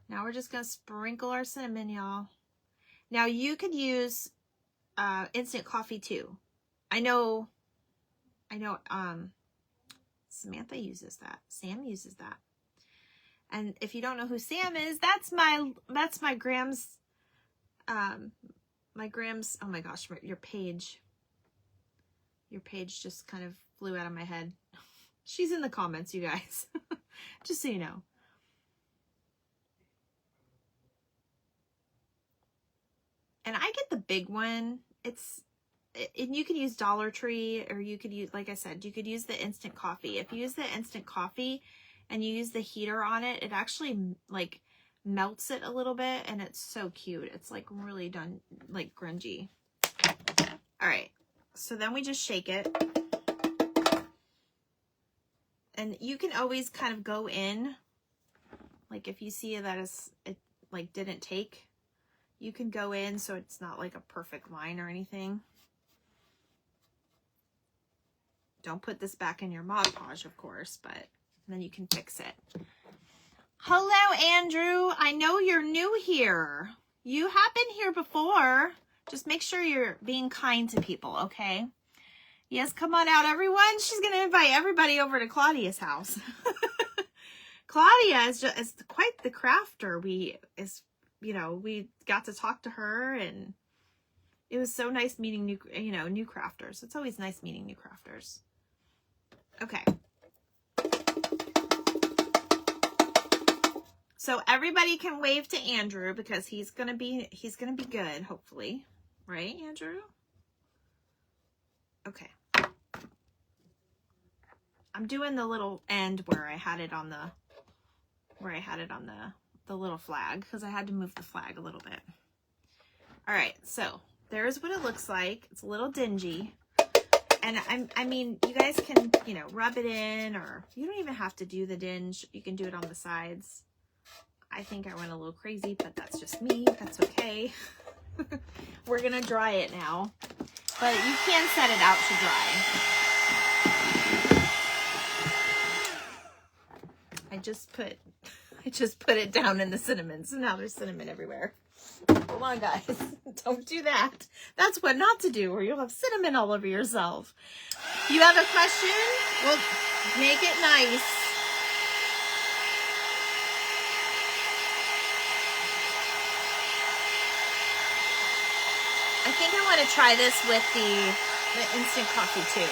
now we're just going to sprinkle our cinnamon, y'all. Now you could use instant coffee too. I know, Samantha uses that. Sam uses that. And if you don't know who Sam is, that's my Graham's, oh my gosh, your page just kind of flew out of my head. She's in the comments, you guys. Just so you know. And I get the big one. And you could use Dollar Tree, or you could use, like I said, you could use the instant coffee. If you use the instant coffee and you use the heater on it, it actually like melts it a little bit, and it's so cute. It's like really done, like grungy. All right, so then we just shake it. And you can always kind of go in, like if you see that it like didn't take, you can go in so it's not like a perfect line or anything. Don't put this back in your Mod Podge, of course, but then you can fix it. Hello, Andrew. I know you're new here. You have been here before. Just make sure you're being kind to people, okay? Yes, come on out, everyone. She's going to invite everybody over to Claudia's house. Claudia is quite the crafter. We got to talk to her, and it was so nice meeting new crafters. It's always nice meeting new crafters. Okay. So everybody can wave to Andrew because he's gonna be good, hopefully. Right, Andrew? Okay. I'm doing the little end where I had it on the little flag, because I had to move the flag a little bit. All right, so there's what it looks like. It's a little dingy. And I mean, you guys can, rub it in, or you don't even have to do the dinge. You can do it on the sides. I think I went a little crazy, but that's just me. That's okay. We're going to dry it now. But you can set it out to dry. I just put it down in the cinnamon, so now there's cinnamon everywhere. Hold on, guys. Don't do that. That's what not to do, or you'll have cinnamon all over yourself. You have a question? Well, make it nice. I think I want to try this with the instant coffee too.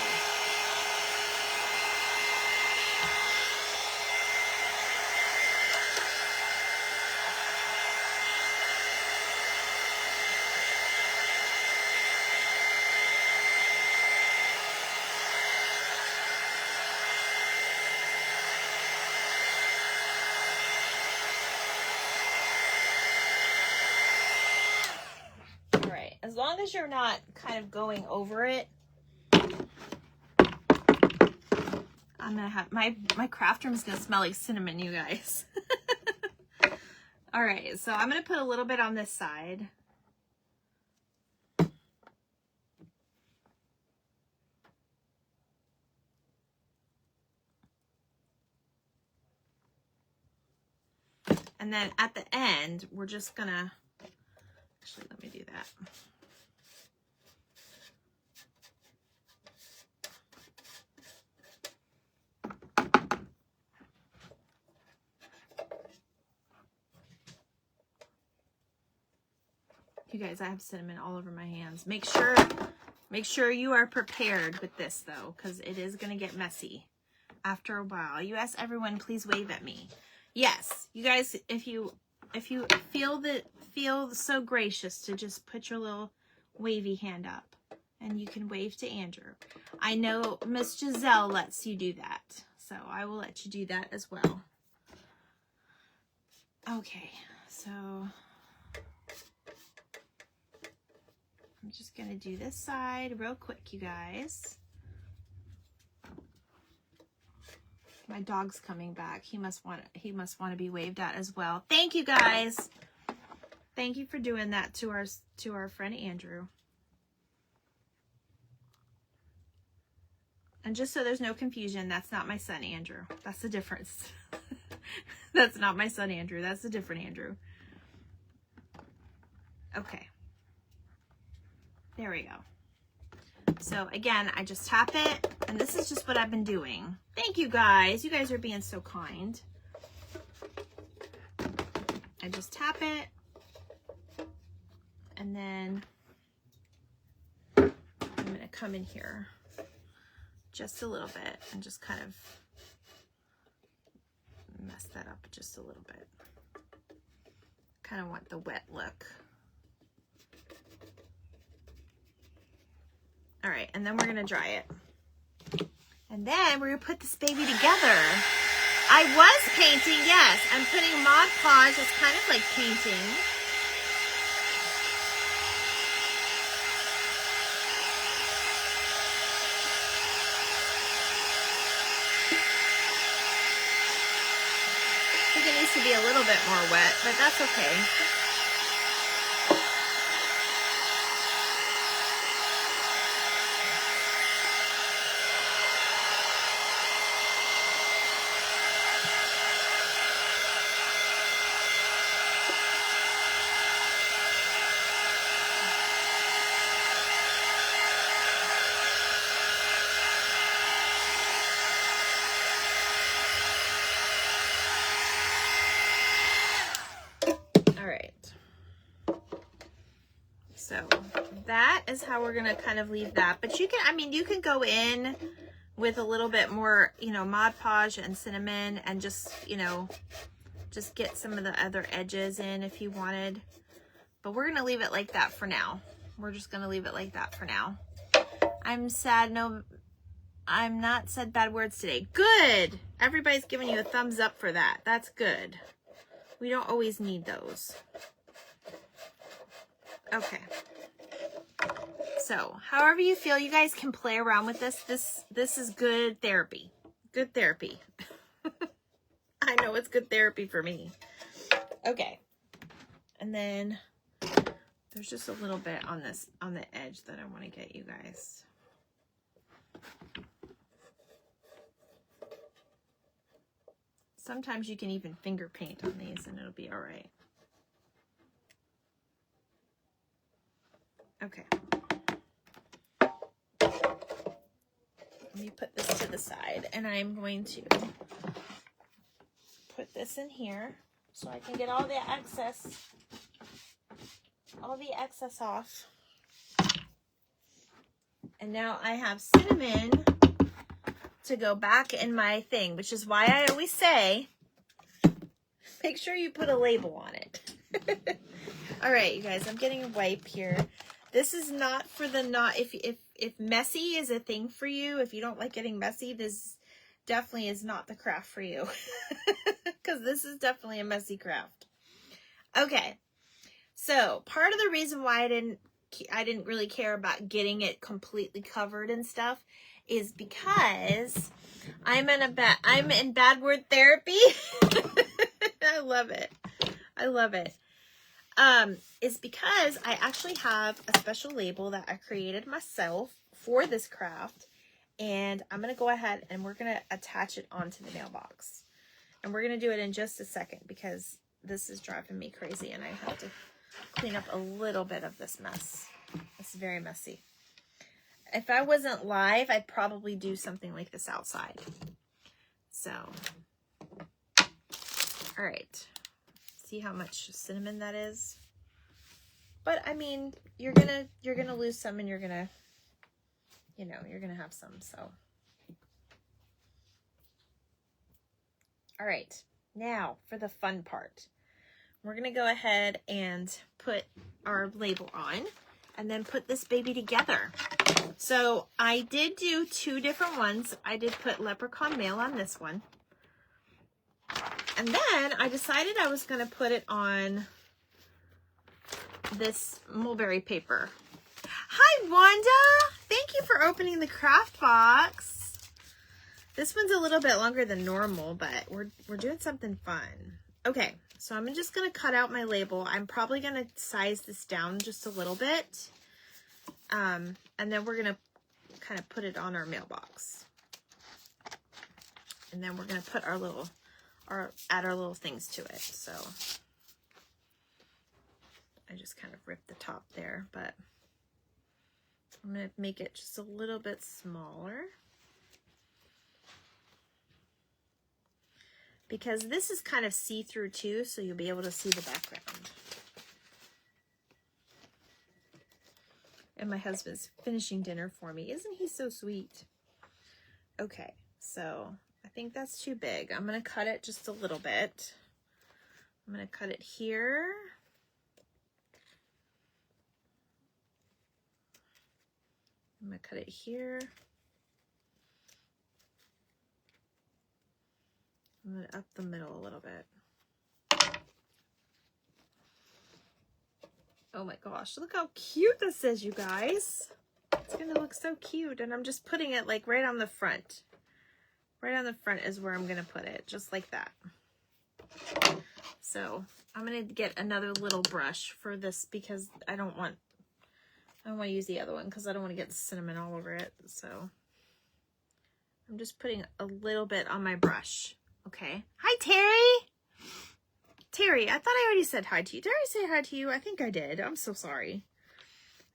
As long as you're not kind of going over it, I'm gonna have my craft room is gonna smell like cinnamon, you guys. All right, so I'm gonna put a little bit on this side. And then at the end, we're just gonna, actually, let me do that. You guys, I have cinnamon all over my hands. Make sure you are prepared with this though, because it is going to get messy after a while. You asked everyone, please wave at me. Yes, you guys, if you feel so gracious to just put your little wavy hand up, and you can wave to Andrew. I know Miss Giselle lets you do that, so I will let you do that as well. Okay, so I'm just gonna do this side real quick, you guys. My dog's coming back. He must want to be waved at as well. Thank you, guys. Thank you for doing that to our friend Andrew. And just so there's no confusion, that's not my son Andrew. That's the difference. That's not my son Andrew. That's a different Andrew. Okay. There we go. So again, I just tap it, and this is just what I've been doing. Thank you guys. You guys are being so kind. I just tap it, and then I'm going to come in here just a little bit and just kind of mess that up just a little bit. Kind of want the wet look. All right, and then we're gonna dry it. And then we're gonna put this baby together. I was painting, yes. I'm putting Mod Podge. It's kind of like painting. I think it needs to be a little bit more wet, but that's okay. is how we're gonna kind of leave that. But you can, I mean, you can go in with a little bit more, you know, Mod Podge and cinnamon and just, you know, just get some of the other edges in if you wanted. But we're gonna leave it like that for now. We're just gonna leave it like that for now. I'm sad, no, I'm not said bad words today. Good. Everybody's giving you a thumbs up for that. That's good. We don't always need those. Okay. So, however you feel, you guys can play around with this. This is good therapy. Good therapy. I know it's good therapy for me. Okay. And then there's just a little bit on this, on the edge that I want to get you guys. Sometimes you can even finger paint on these and it'll be all right. Okay. Let me put this to the side and I'm going to put this in here so I can get all the excess off. And now I have cinnamon to go back in my thing, which is why I always say, make sure you put a label on it. All right, you guys, I'm getting a wipe here. This is not for the if messy is a thing for you, if you don't like getting messy, this definitely is not the craft for you. Because this is definitely a messy craft. Okay, so part of the reason why I didn't really care about getting it completely covered and stuff is because I'm in bad word therapy. I love it. I love it. Is because I actually have a special label that I created myself for this craft, and I'm going to go ahead and we're going to attach it onto the mailbox. And we're going to do it in just a second because this is driving me crazy and I have to clean up a little bit of this mess. It's very messy. If I wasn't live, I'd probably do something like this outside. So, all right. See how much cinnamon that is? But I mean, you're gonna lose some and you're gonna, you know, you're gonna have some, so. All right, now for the fun part. We're gonna go ahead and put our label on and then put this baby together. So I did do two different ones. I did put Leprachuan Mail on this one. And then I decided I was going to put it on this mulberry paper. Hi, Wanda! Thank you for opening the craft box. This one's a little bit longer than normal, but we're doing something fun. Okay, so I'm just going to cut out my label. I'm probably going to size this down just a little bit. And then we're going to kind of put it on our mailbox. And then we're going to put our little, add our little things to it. So I just kind of ripped the top there, but I'm going to make it just a little bit smaller. Because this is kind of see-through too, so you'll be able to see the background. And my husband's finishing dinner for me. Isn't he so sweet? Okay, so I think that's too big. I'm going to cut it just a little bit. I'm going to cut it here. I'm going to cut it here. I'm going to up the middle a little bit. Oh my gosh, look how cute this is, you guys. It's going to look so cute. And I'm just putting it like right on the front. Right on the front is where I'm going to put it, just like that. So I'm going to get another little brush for this because I don't want to use the other one because I don't want to get cinnamon all over it. So I'm just putting a little bit on my brush. Okay. Hi, Terry. Terry, I thought I already said hi to you. Did I say hi to you? I think I did. I'm so sorry.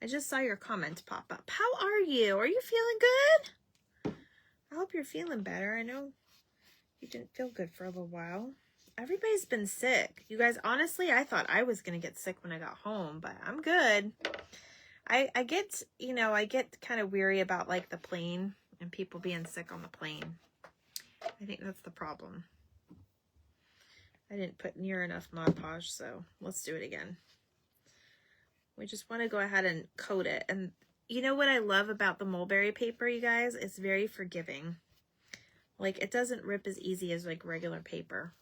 I just saw your comment pop up. How are you? Are you feeling good? I hope you're feeling better. I know you didn't feel good for a little while. Everybody's been sick. You guys, honestly, I thought I was going to get sick when I got home, but I'm good. I get, you know, I get kind of weary about like the plane and people being sick on the plane. I think that's the problem. I didn't put near enough Mod Podge, so let's do it again. We just want to go ahead and coat it. And you know what I love about the mulberry paper, you guys? It's very forgiving. Like, it doesn't rip as easy as like regular paper.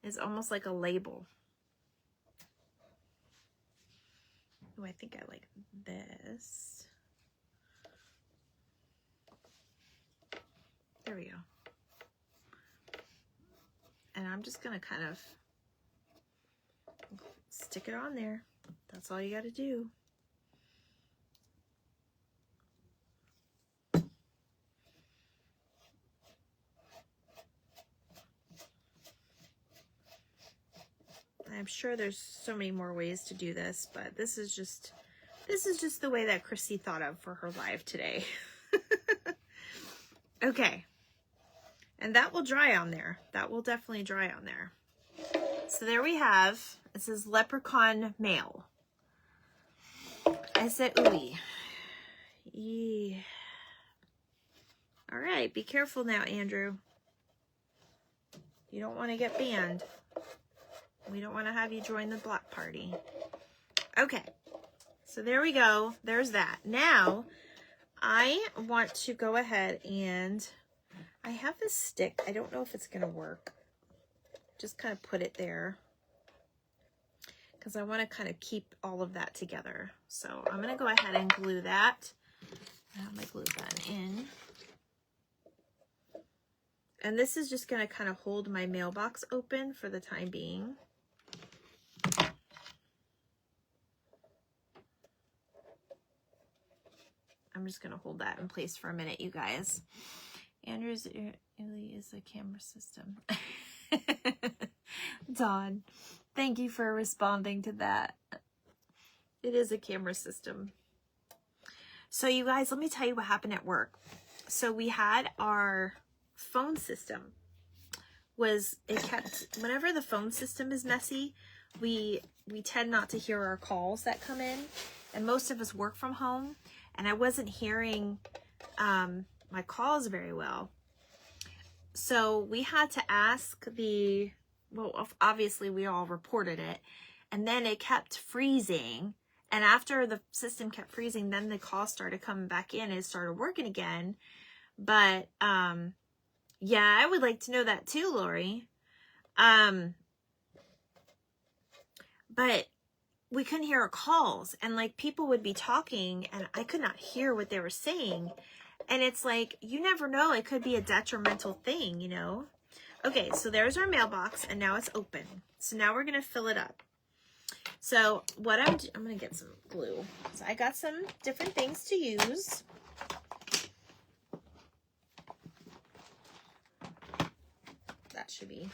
It's almost like a label. Oh, I think I like this. There we go. And I'm just gonna kind of stick it on there. That's all you gotta do. I'm sure there's so many more ways to do this, but this is just the way that Christy thought of for her live today. Okay. And that will dry on there. That will definitely dry on there. So there we have, it says Leprachuan Mail. I said, ooey. Yeah. All right, be careful now, Andrew. You don't want to get banned. We don't want to have you join the block party. Okay, so there we go. There's that. Now, I want to go ahead and I have this stick. I don't know if it's going to work. Just kind of put it there because I want to kind of keep all of that together. So I'm going to go ahead and glue that. I have my glue gun in. And this is just going to kind of hold my mailbox open for the time being. I'm just going to hold that in place for a minute, you guys. Andrew's really is a camera system. Dawn, thank you for responding to that. It is a camera system. So you guys, let me tell you what happened at work. So we had our phone system whenever the phone system is messy, we tend not to hear our calls that come in, and most of us work from home, and I wasn't hearing my calls very well. So we had to ask well, obviously we all reported it, and then it kept freezing. And after the system kept freezing, then the calls started coming back in and it started working again. But, yeah, I would like to know that too, Lori. But we couldn't hear our calls, and like people would be talking and I could not hear what they were saying. And it's like, you never know, it could be a detrimental thing, you know? Okay, so there's our mailbox, and now it's open. So now we're going to fill it up. So what I'm going to get some glue. So I got some different things to use. That should be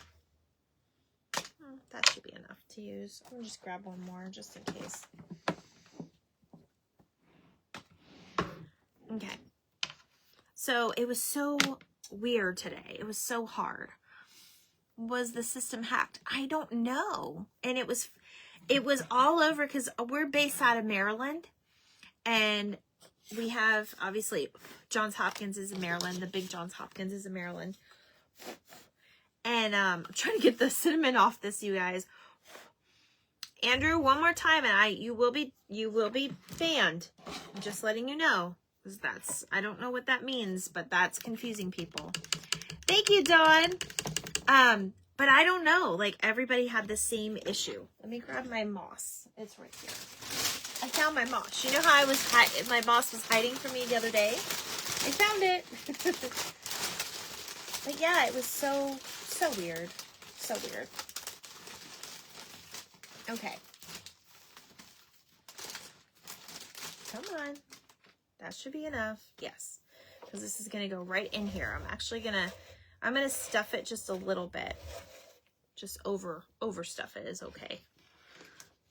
enough to use. I'm going to just grab one more just in case. Okay. So it was so weird today. It was so hard. Was the system hacked? I don't know. And it was all over because we're based out of Maryland, and we have, obviously, Johns Hopkins is in Maryland. The big Johns Hopkins is in Maryland. And I'm trying to get the cinnamon off this, you guys. Andrew, one more time, and you will be banned. I'm just letting you know. I don't know what that means, but that's confusing people. Thank you, Dawn. But I don't know. Like, everybody had the same issue. Let me grab my moss. It's right here. I found my moss. You know how my moss was hiding from me the other day? I found it. But yeah, it was so weird. So weird. Okay. Come on. That should be enough. Yes. Because this is going to go right in here. I'm going to stuff it just a little bit. Just over stuff it is okay.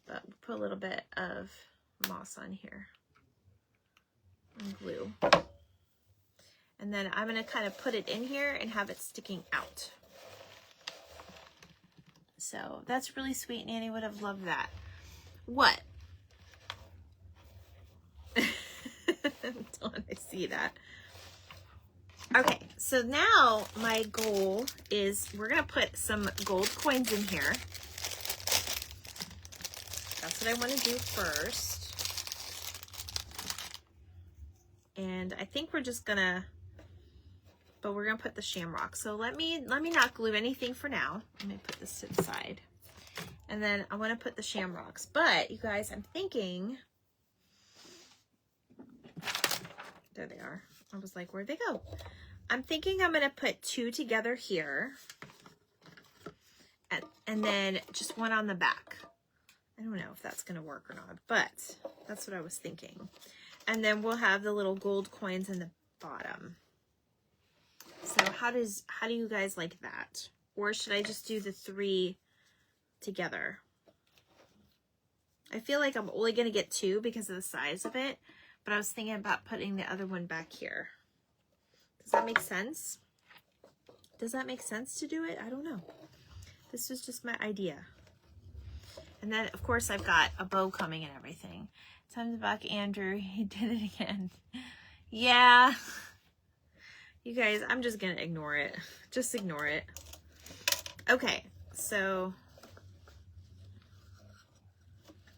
But put a little bit of moss on here. And glue. And then I'm going to kind of put it in here and have it sticking out. So that's really sweet. Nanny would have loved that. What? Don't I see that? Okay, so now my goal is we're gonna put some gold coins in here. That's what I want to do first. And I think we're just gonna, but we're gonna put the shamrock. So let me not glue anything for now. Let me put this to the side. And then I want to put the shamrocks. But you guys, I'm thinking, there they are. I was like, where'd they go? I'm thinking I'm going to put two together here. And then just one on the back. I don't know if that's going to work or not, but that's what I was thinking. And then we'll have the little gold coins in the bottom. So how do you guys like that? Or should I just do the three together? I feel like I'm only going to get two because of the size of it, but I was thinking about putting the other one back here. Does that make sense? Does that make sense to do it? I don't know. This was just my idea. And then, of course, I've got a bow coming and everything. Time to back Andrew. He did it again. Yeah. You guys, I'm just going to ignore it. Just ignore it. Okay, so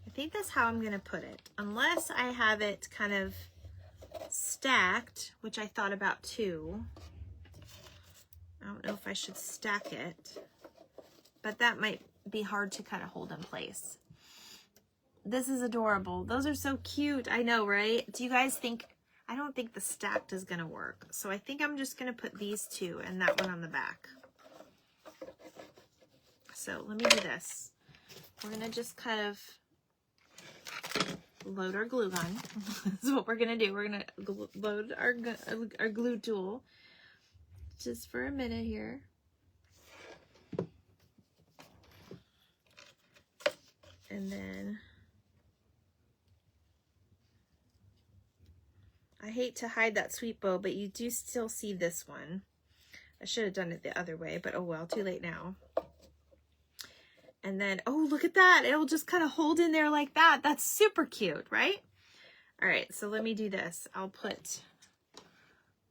I think that's how I'm going to put it. Unless I have it kind of stacked, which I thought about too. I don't know if I should stack it, but that might be hard to kind of hold in place. This is adorable. Those are so cute. I know, right? Do you guys think, I don't think the stacked is going to work. So I think I'm just going to put these two and that one on the back. So let me do this. We're going to just kind of load our glue gun. This is what we're going to do. We're going to load our glue tool just for a minute here. And then I hate to hide that sweet bow, but you do still see this one. I should have done it the other way, but oh well, too late now. And then, oh, look at that. It'll just kind of hold in there like that. That's super cute, right? All right, so let me do this. I'll put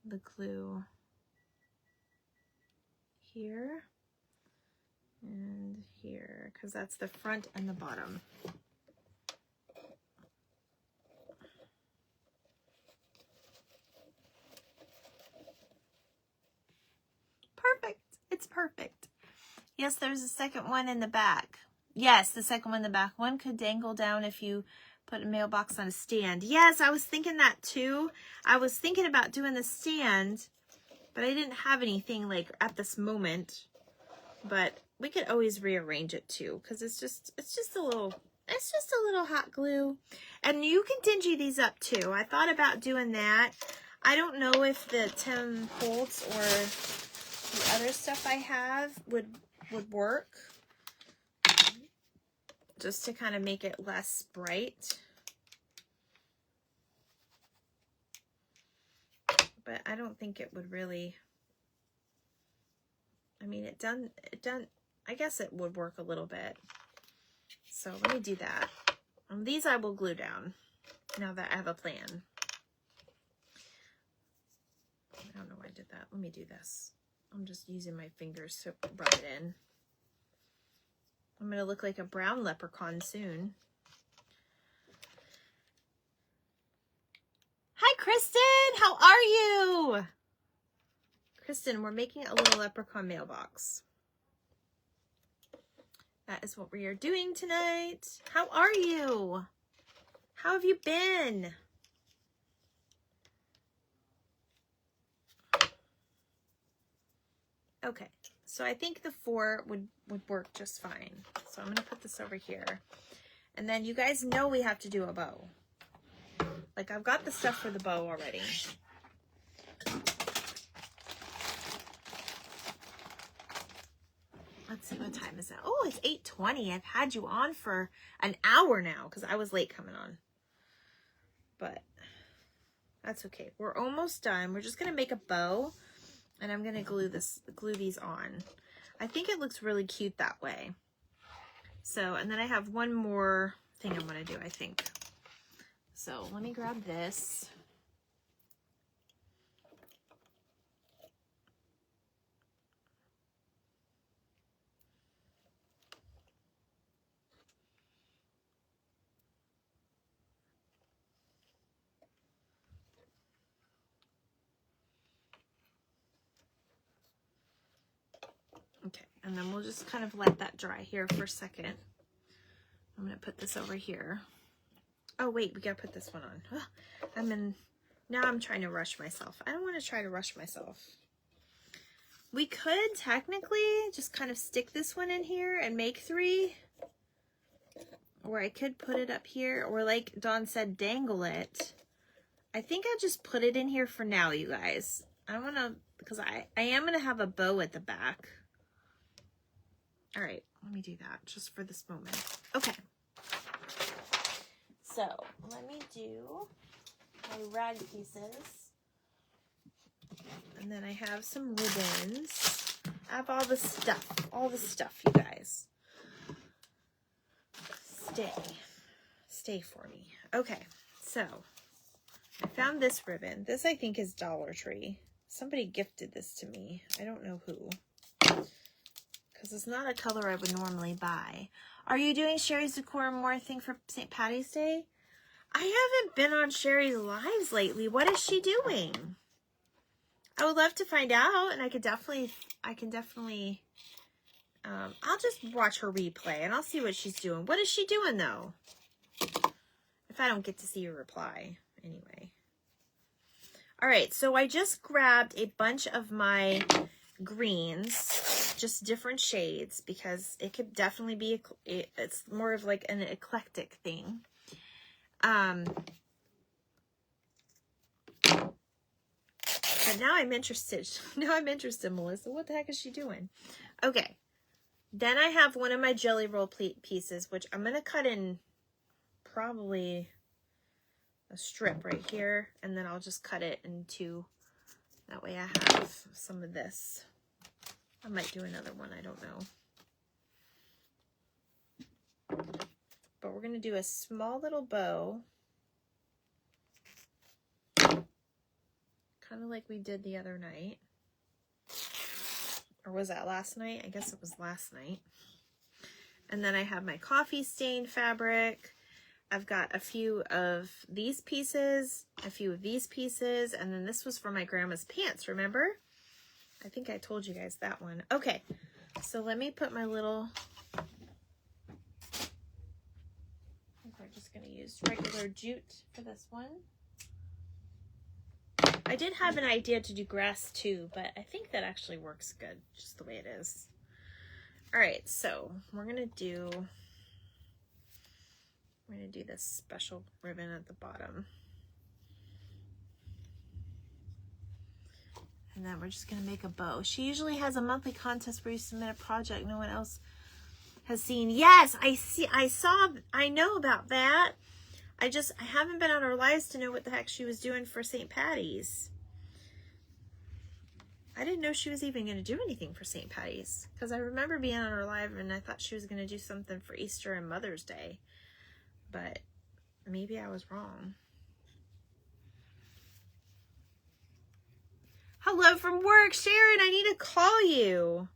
the glue here and here, because that's the front and the bottom. Perfect. It's perfect. Yes, there's a second one in the back. Yes, the second one in the back. One could dangle down if you put a mailbox on a stand. Yes, I was thinking that too. I was thinking about doing the stand, but I didn't have anything like at this moment. But we could always rearrange it too, because it's just a little hot glue. And you can dingy these up too. I thought about doing that. I don't know if the 10 holds or the other stuff I have would work, just to kind of make it less bright. But I don't think it would really, I mean, it done, I guess it would work a little bit. So let me do that. These I will glue down now that I have a plan. I don't know why I did that. Let me do this. I'm just using my fingers to rub it in. I'm going to look like a brown leprechaun soon. Hi, Kristen. How are you? Kristen, we're making a little leprechaun mailbox. That is what we are doing tonight. How are you? How have you been? Okay, so I think the 4 would work just fine. So I'm going to put this over here. And then you guys know we have to do a bow. Like, I've got the stuff for the bow already. Let's see, what time is it? Oh, it's 8:20. I've had you on for an hour now because I was late coming on. But that's okay. We're almost done. We're just going to make a bow. And I'm going to glue these on. I think it looks really cute that way. So, and then I have one more thing I'm going to do, I think. So let me grab this. Okay, and then we'll just kind of let that dry here for a second. I'm gonna put this over here. Oh wait, we gotta put this one on. Now I'm trying to rush myself. I don't want to try to rush myself. We could technically just kind of stick this one in here and make 3. Or I could put it up here, or like Dawn said, dangle it. I think I'll just put it in here for now, you guys. I don't want to, because I am going to have a bow at the back. All right, let me do that just for this moment. Okay. So let me do my rag pieces. And then I have some ribbons. I have all the stuff, you guys. Stay for me. Okay, so I found this ribbon. This I think is Dollar Tree. Somebody gifted this to me. I don't know who. Because it's not a color I would normally buy. Are you doing Sherry's Decor and More thing for St. Patty's Day? I haven't been on Sherry's lives lately. What is she doing? I would love to find out, and I can definitely, I'll just watch her replay, and I'll see what she's doing. What is she doing, though? If I don't get to see her reply, anyway. All right, so I just grabbed a bunch of my greens, just different shades, because it could definitely be, it's more of like an eclectic thing. But now I'm interested. Now I'm interested, Melissa. What the heck is she doing? Okay. Then I have one of my jelly roll pieces, which I'm going to cut in probably a strip right here. And then I'll just cut it in 2. That way I have some of this. I might do another one. I don't know. But we're going to do a small little bow. Kind of like we did the other night. Or was that last night? I guess it was last night. And then I have my coffee stain fabric. I've got a few of these pieces, a few of these pieces, and then this was for my grandma's pants, remember? I think I told you guys that one. Okay, so let me put my little... I think we're just going to use regular jute for this one. I did have an idea to do grass too, but I think that actually works good, just the way it is. All right, so we're gonna do this special ribbon at the bottom. And then we're just gonna make a bow. She usually has a monthly contest where you submit a project no one else has seen. Yes, I know about that. I haven't been on her lives to know what the heck she was doing for St. Patty's. I didn't know she was even going to do anything for St. Patty's. Because I remember being on her live and I thought she was going to do something for Easter and Mother's Day. But maybe I was wrong. Hello from work, Sharon. I need to call you.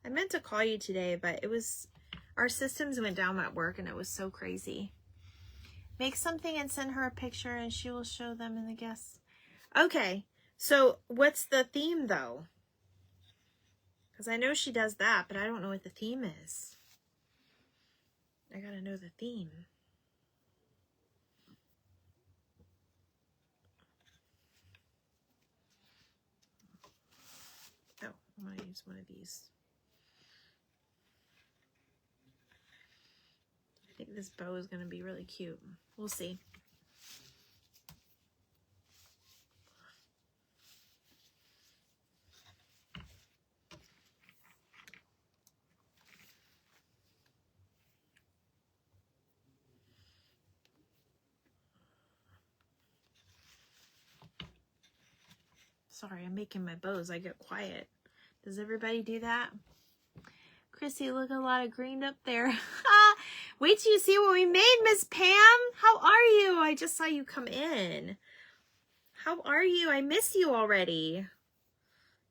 I meant to call you today, but our systems went down at work and it was so crazy. Make something and send her a picture and she will show them in the guests. Okay, so what's the theme though? Because I know she does that, but I don't know what the theme is. I gotta know the theme. Oh, I'm gonna use one of these. I think this bow is gonna be really cute. We'll see. Sorry, I'm making my bows. I get quiet. Does everybody do that? Chrissy, look, a lot of green up there. Wait till you see what we made, Miss Pam. How are you? I just saw you come in. How are you? I miss you already.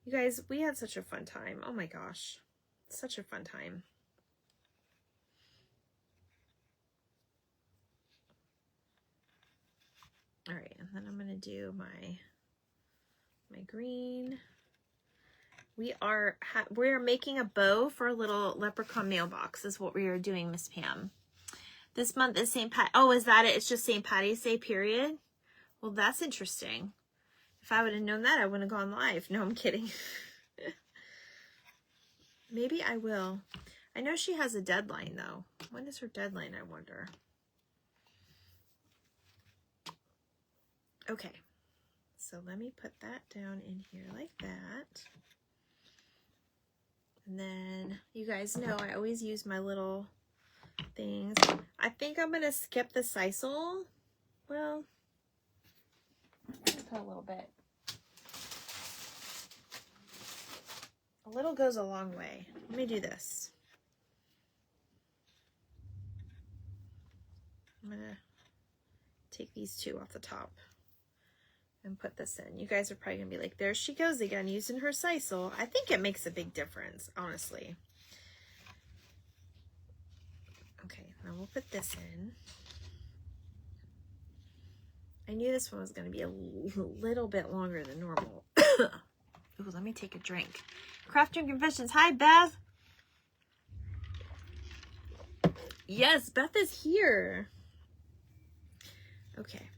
You guys, we had such a fun time. Oh my gosh. Such a fun time. All right, and then I'm going to do my green. We are making a bow for a little Leprachuan mailbox is what we are doing, Miss Pam. This month is St. Pat. Oh, is that it? It's just St. Patty's Day, period? Well, that's interesting. If I would have known that, I wouldn't have gone live. No, I'm kidding. Maybe I will. I know she has a deadline, though. When is her deadline, I wonder? Okay. So let me put that down in here like that. And then you guys know I always use my little things. I think I'm going to skip the sisal. Well, I'm going to put a little bit. A little goes a long way. Let me do this. I'm going to take these two off the top and put this in. You guys are probably going to be like, there she goes again, using her sisal. I think it makes a big difference, honestly. Okay, now we'll put this in. I knew this one was going to be a little bit longer than normal. Ooh, let me take a drink. Craft Drink Confessions. Hi, Beth. Yes, Beth is here. Okay.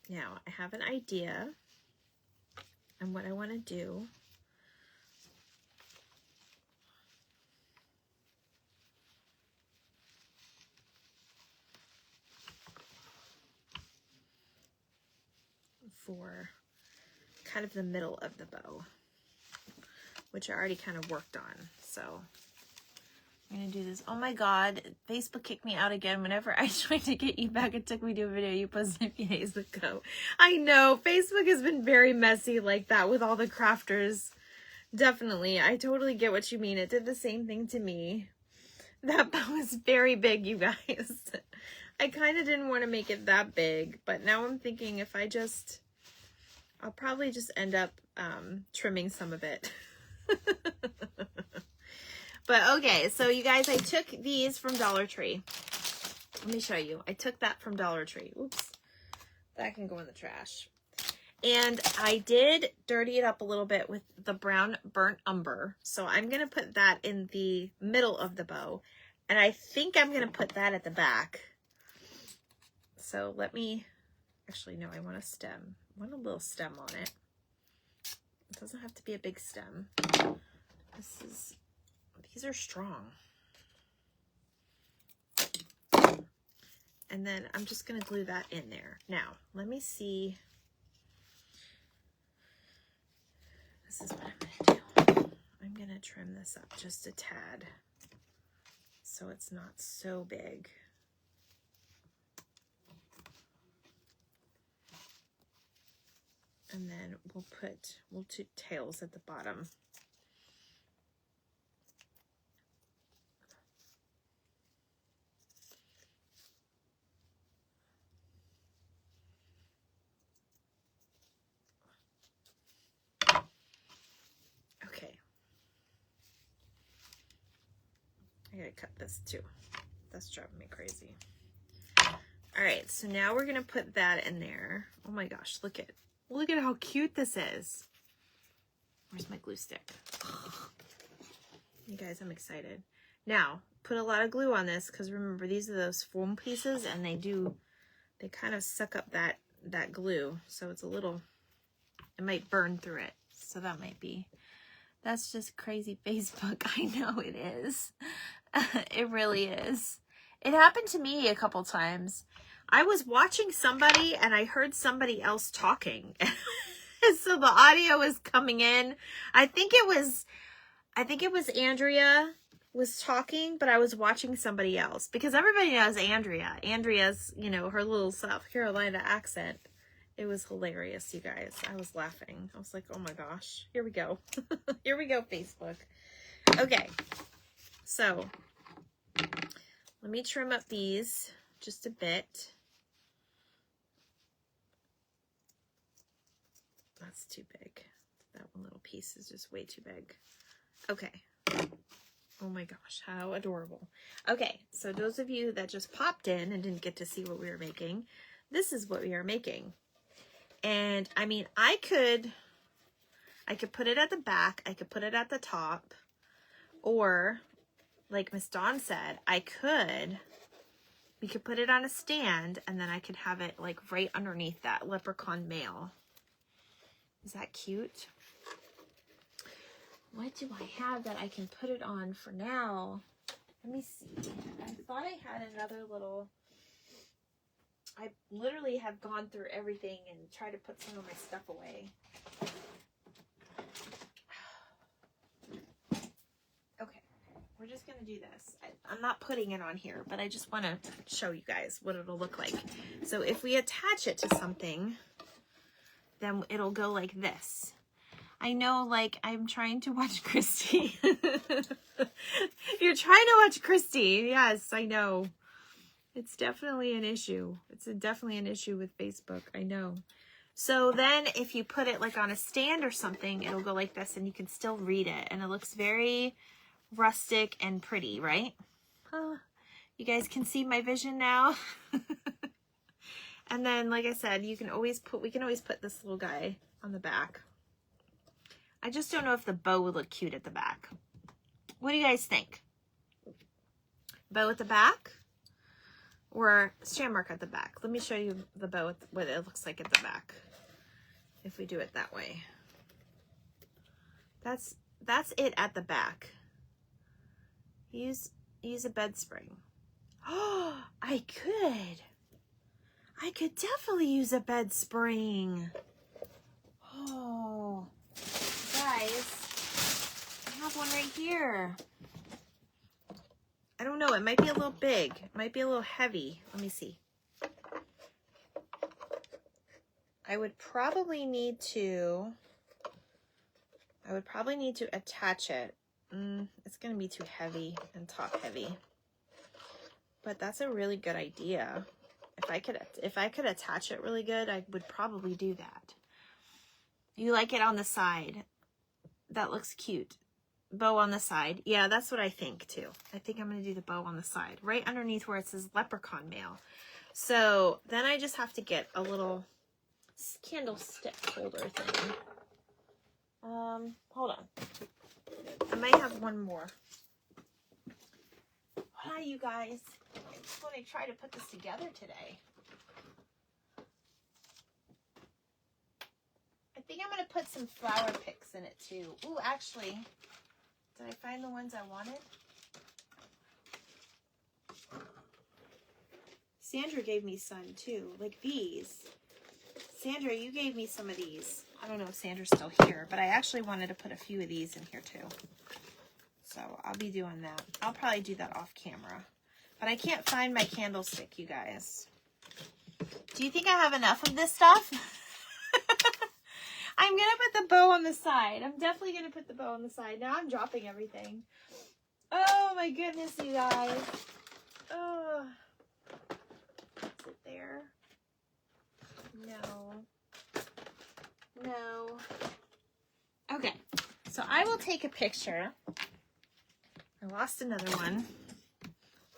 Now, I have an idea and what I want to do. For kind of the middle of the bow, which I already kind of worked on. So I'm going to do this. Oh my God, Facebook kicked me out again. Whenever I tried to get you back, it took me to a video you posted a few days ago. I know, Facebook has been very messy like that with all the crafters. Definitely. I totally get what you mean. It did the same thing to me. That bow is very big, you guys. I kind of didn't want to make it that big, but now I'm thinking if I just... I'll probably just end up trimming some of it. But okay, so you guys, I took these from Dollar Tree. Let me show you. I took that from Dollar Tree. Oops. That can go in the trash. And I did dirty it up a little bit with the brown burnt umber. So I'm going to put that in the middle of the bow. And I think I'm going to put that at the back. So let me... Actually, no, I want a stem. I want a little stem on it. It doesn't have to be a big stem. These are strong. And then I'm just going to glue that in there. Now, let me see. This is what I'm going to do. I'm going to trim this up just a tad so it's not so big. And then we'll do tails at the bottom. Okay. I gotta cut this too. That's driving me crazy. All right, so now we're gonna put that in there. Oh my gosh, look at how cute this is. Where's my glue stick? You guys, I'm excited. Now, put a lot of glue on this because remember, these are those foam pieces and they kind of suck up that glue. So it's it might burn through it. So that's just crazy Facebook. I know it is. It really is. It happened to me a couple times. I was watching somebody and I heard somebody else talking. So the audio was coming in. I think it was Andrea was talking, but I was watching somebody else because everybody knows Andrea. Andrea's, her little South Carolina accent. It was hilarious, you guys. I was laughing. I was like, oh my gosh, here we go. Here we go, Facebook. Okay. So let me trim up these just a bit. That's too big. That one little piece is just way too big. Okay. Oh my gosh, how adorable. Okay, so those of you that just popped in and didn't get to see what we were making, this is what we are making. And I mean, I could put it at the back, I could put it at the top, or like Miss Dawn said, we could put it on a stand, and then I could have it like right underneath that Leprachuan Mail. Is that cute? What do I have that I can put it on for now? Let me see. I thought I had another little... I literally have gone through everything and tried to put some of my stuff away. Okay, we're just going to do this. I'm not putting it on here, but I just want to show you guys what it'll look like. So if we attach it to something, then it'll go like this. I know, like, I'm trying to watch Christy. You're trying to watch Christy. Yes, I know. It's definitely an issue. It's definitely an issue with Facebook. I know. So then if you put it like on a stand or something, it'll go like this and you can still read it. And it looks very rustic and pretty, right? You guys can see my vision now. And then, like I said, we can always put this little guy on the back. I just don't know if the bow would look cute at the back. What do you guys think? Bow at the back or strand mark at the back? Let me show you the bow, what it looks like at the back. If we do it that way. That's it at the back. Use a bed spring. Oh, I could definitely use a bed spring. Oh, guys, I have one right here. I don't know, it might be a little big. It might be a little heavy. Let me see. I would probably need to attach it. It's gonna be too heavy and top heavy. But that's a really good idea. If I could attach it really good, I would probably do that. You like it on the side. That looks cute. Bow on the side. Yeah, that's what I think too. I think I'm going to do the bow on the side. Right underneath where it says Leprachuan Mail. So then I just have to get a little candlestick holder thing. Hold on. I might have one more. Hi, you guys. I'm just going to try to put this together today. I think I'm going to put some flower picks in it too. Ooh, actually, did I find the ones I wanted? Sandra gave me some too, like these. Sandra, you gave me some of these. I don't know if Sandra's still here, but I actually wanted to put a few of these in here too. So I'll be doing that. I'll probably do that off camera. But I can't find my candlestick, you guys. Do you think I have enough of this stuff? I'm going to put the bow on the side. I'm definitely going to put the bow on the side. Now I'm dropping everything. Oh my goodness, you guys. Oh. Is it there? No. No. Okay. So I will take a picture. I lost another one.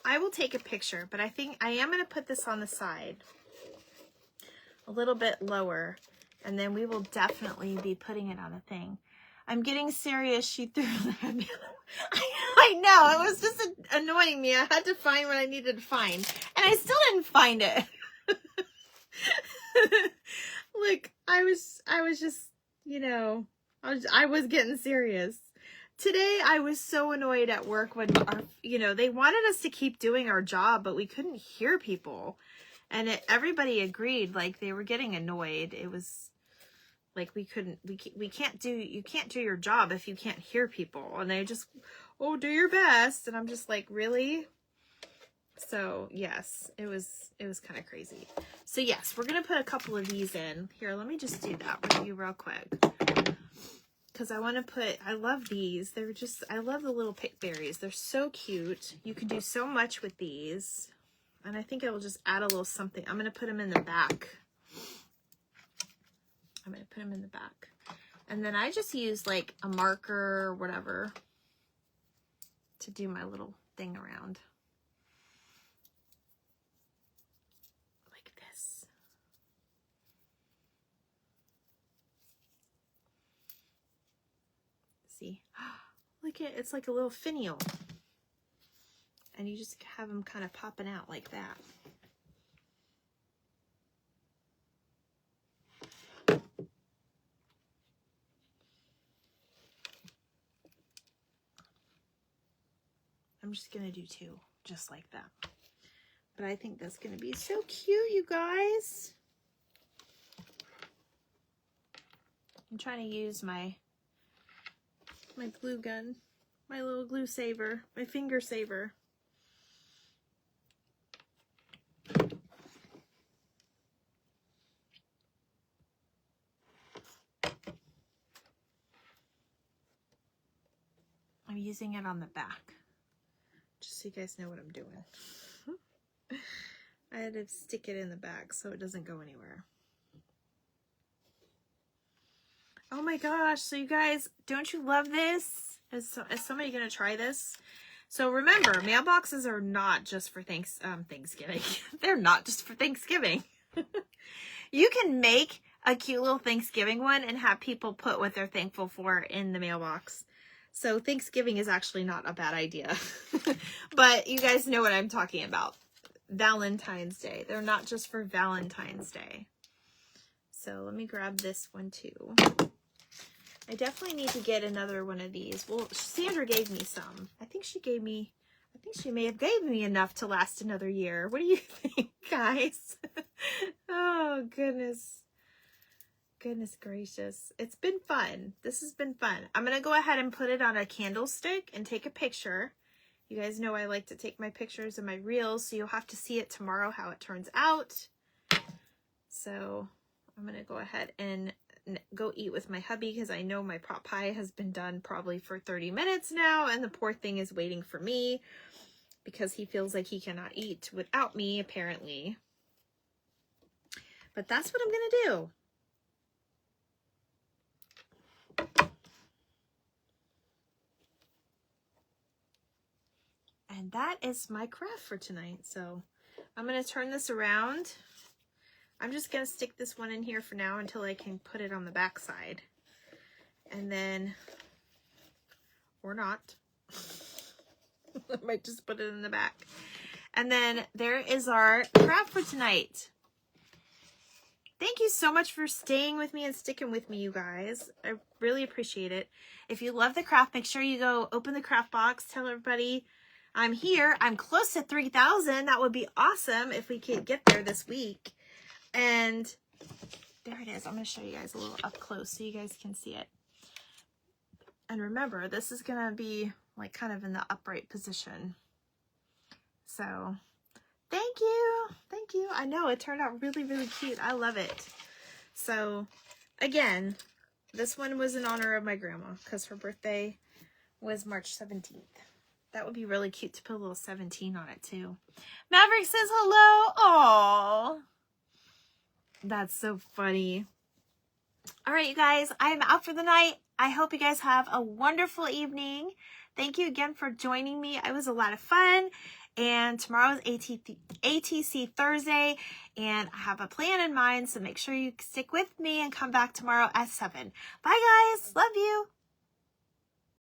I will take a picture, but I think I am going to put this on the side. A little bit lower. And then we will definitely be putting it on a thing. I'm getting serious. She threw that. I know. It was just annoying me. I had to find what I needed to find. And I still didn't find it. Look, I was just, you know, I was getting serious. Today, I was so annoyed at work when, they wanted us to keep doing our job, but we couldn't hear people. And everybody agreed, like, they were getting annoyed. It was like, you can't do your job if you can't hear people. And they just, oh, do your best. And I'm just like, really? So, yes, it was kind of crazy. So, yes, we're going to put a couple of these in. Here, let me just do that with you real quick. Because I want to put, I love these. I love the little pick berries. They're so cute. You can do so much with these. And I think I will just add a little something. I'm going to put them in the back. And then I just use like a marker or whatever. to do my little thing around. Like this. See? Look at, it's like a little finial. And you just have them kind of popping out like that. I'm just going to do 2, just like that. But I think that's going to be so cute, you guys. I'm trying to use my glue gun, my little glue saver, my finger saver. I'm using it on the back, just so you guys know what I'm doing. I had to stick it in the back so it doesn't go anywhere. Oh my gosh, so you guys, don't you love this? Is somebody gonna try this? So remember, mailboxes are not just for Thanksgiving. They're not just for Thanksgiving. You can make a cute little Thanksgiving one and have people put what they're thankful for in the mailbox. So Thanksgiving is actually not a bad idea. But you guys know what I'm talking about. Valentine's Day. They're not just for Valentine's Day. So let me grab this one too. I definitely need to get another one of these. Well, Sandra gave me some. I think she may have gave me enough to last another year. What do you think, guys? Oh, goodness. Goodness gracious. It's been fun. This has been fun. I'm going to go ahead and put it on a candlestick and take a picture. You guys know I like to take my pictures and my reels, so you'll have to see it tomorrow how it turns out. So I'm going to go ahead and go eat with my hubby because I know my pot pie has been done probably for 30 minutes now, and the poor thing is waiting for me because he feels like he cannot eat without me, apparently. But that's what I'm going to do. And that is my craft for tonight. So I'm going to turn this around. I'm just going to stick this one in here for now until I can put it on the back side. And then, or not. I might just put it in the back. And then there is our craft for tonight. Thank you so much for staying with me and sticking with me, you guys. I really appreciate it. If you love the craft, make sure you go open the craft box. Tell everybody I'm here. I'm close to 3,000. That would be awesome if we could get there this week. And there it is. I'm going to show you guys a little up close so you guys can see it. And remember, this is going to be like kind of in the upright position. So thank you. Thank you. I know it turned out really, really cute. I love it. So again, this one was in honor of my grandma because her birthday was March 17th. That would be really cute to put a little 17 on it too. Maverick says hello. Aww. That's so funny. All right, you guys, I'm out for the night. I hope you guys have a wonderful evening. Thank you again for joining me. It was a lot of fun. And tomorrow is ATC Thursday, and I have a plan in mind, so make sure you stick with me and come back tomorrow at 7. Bye, guys. Love you.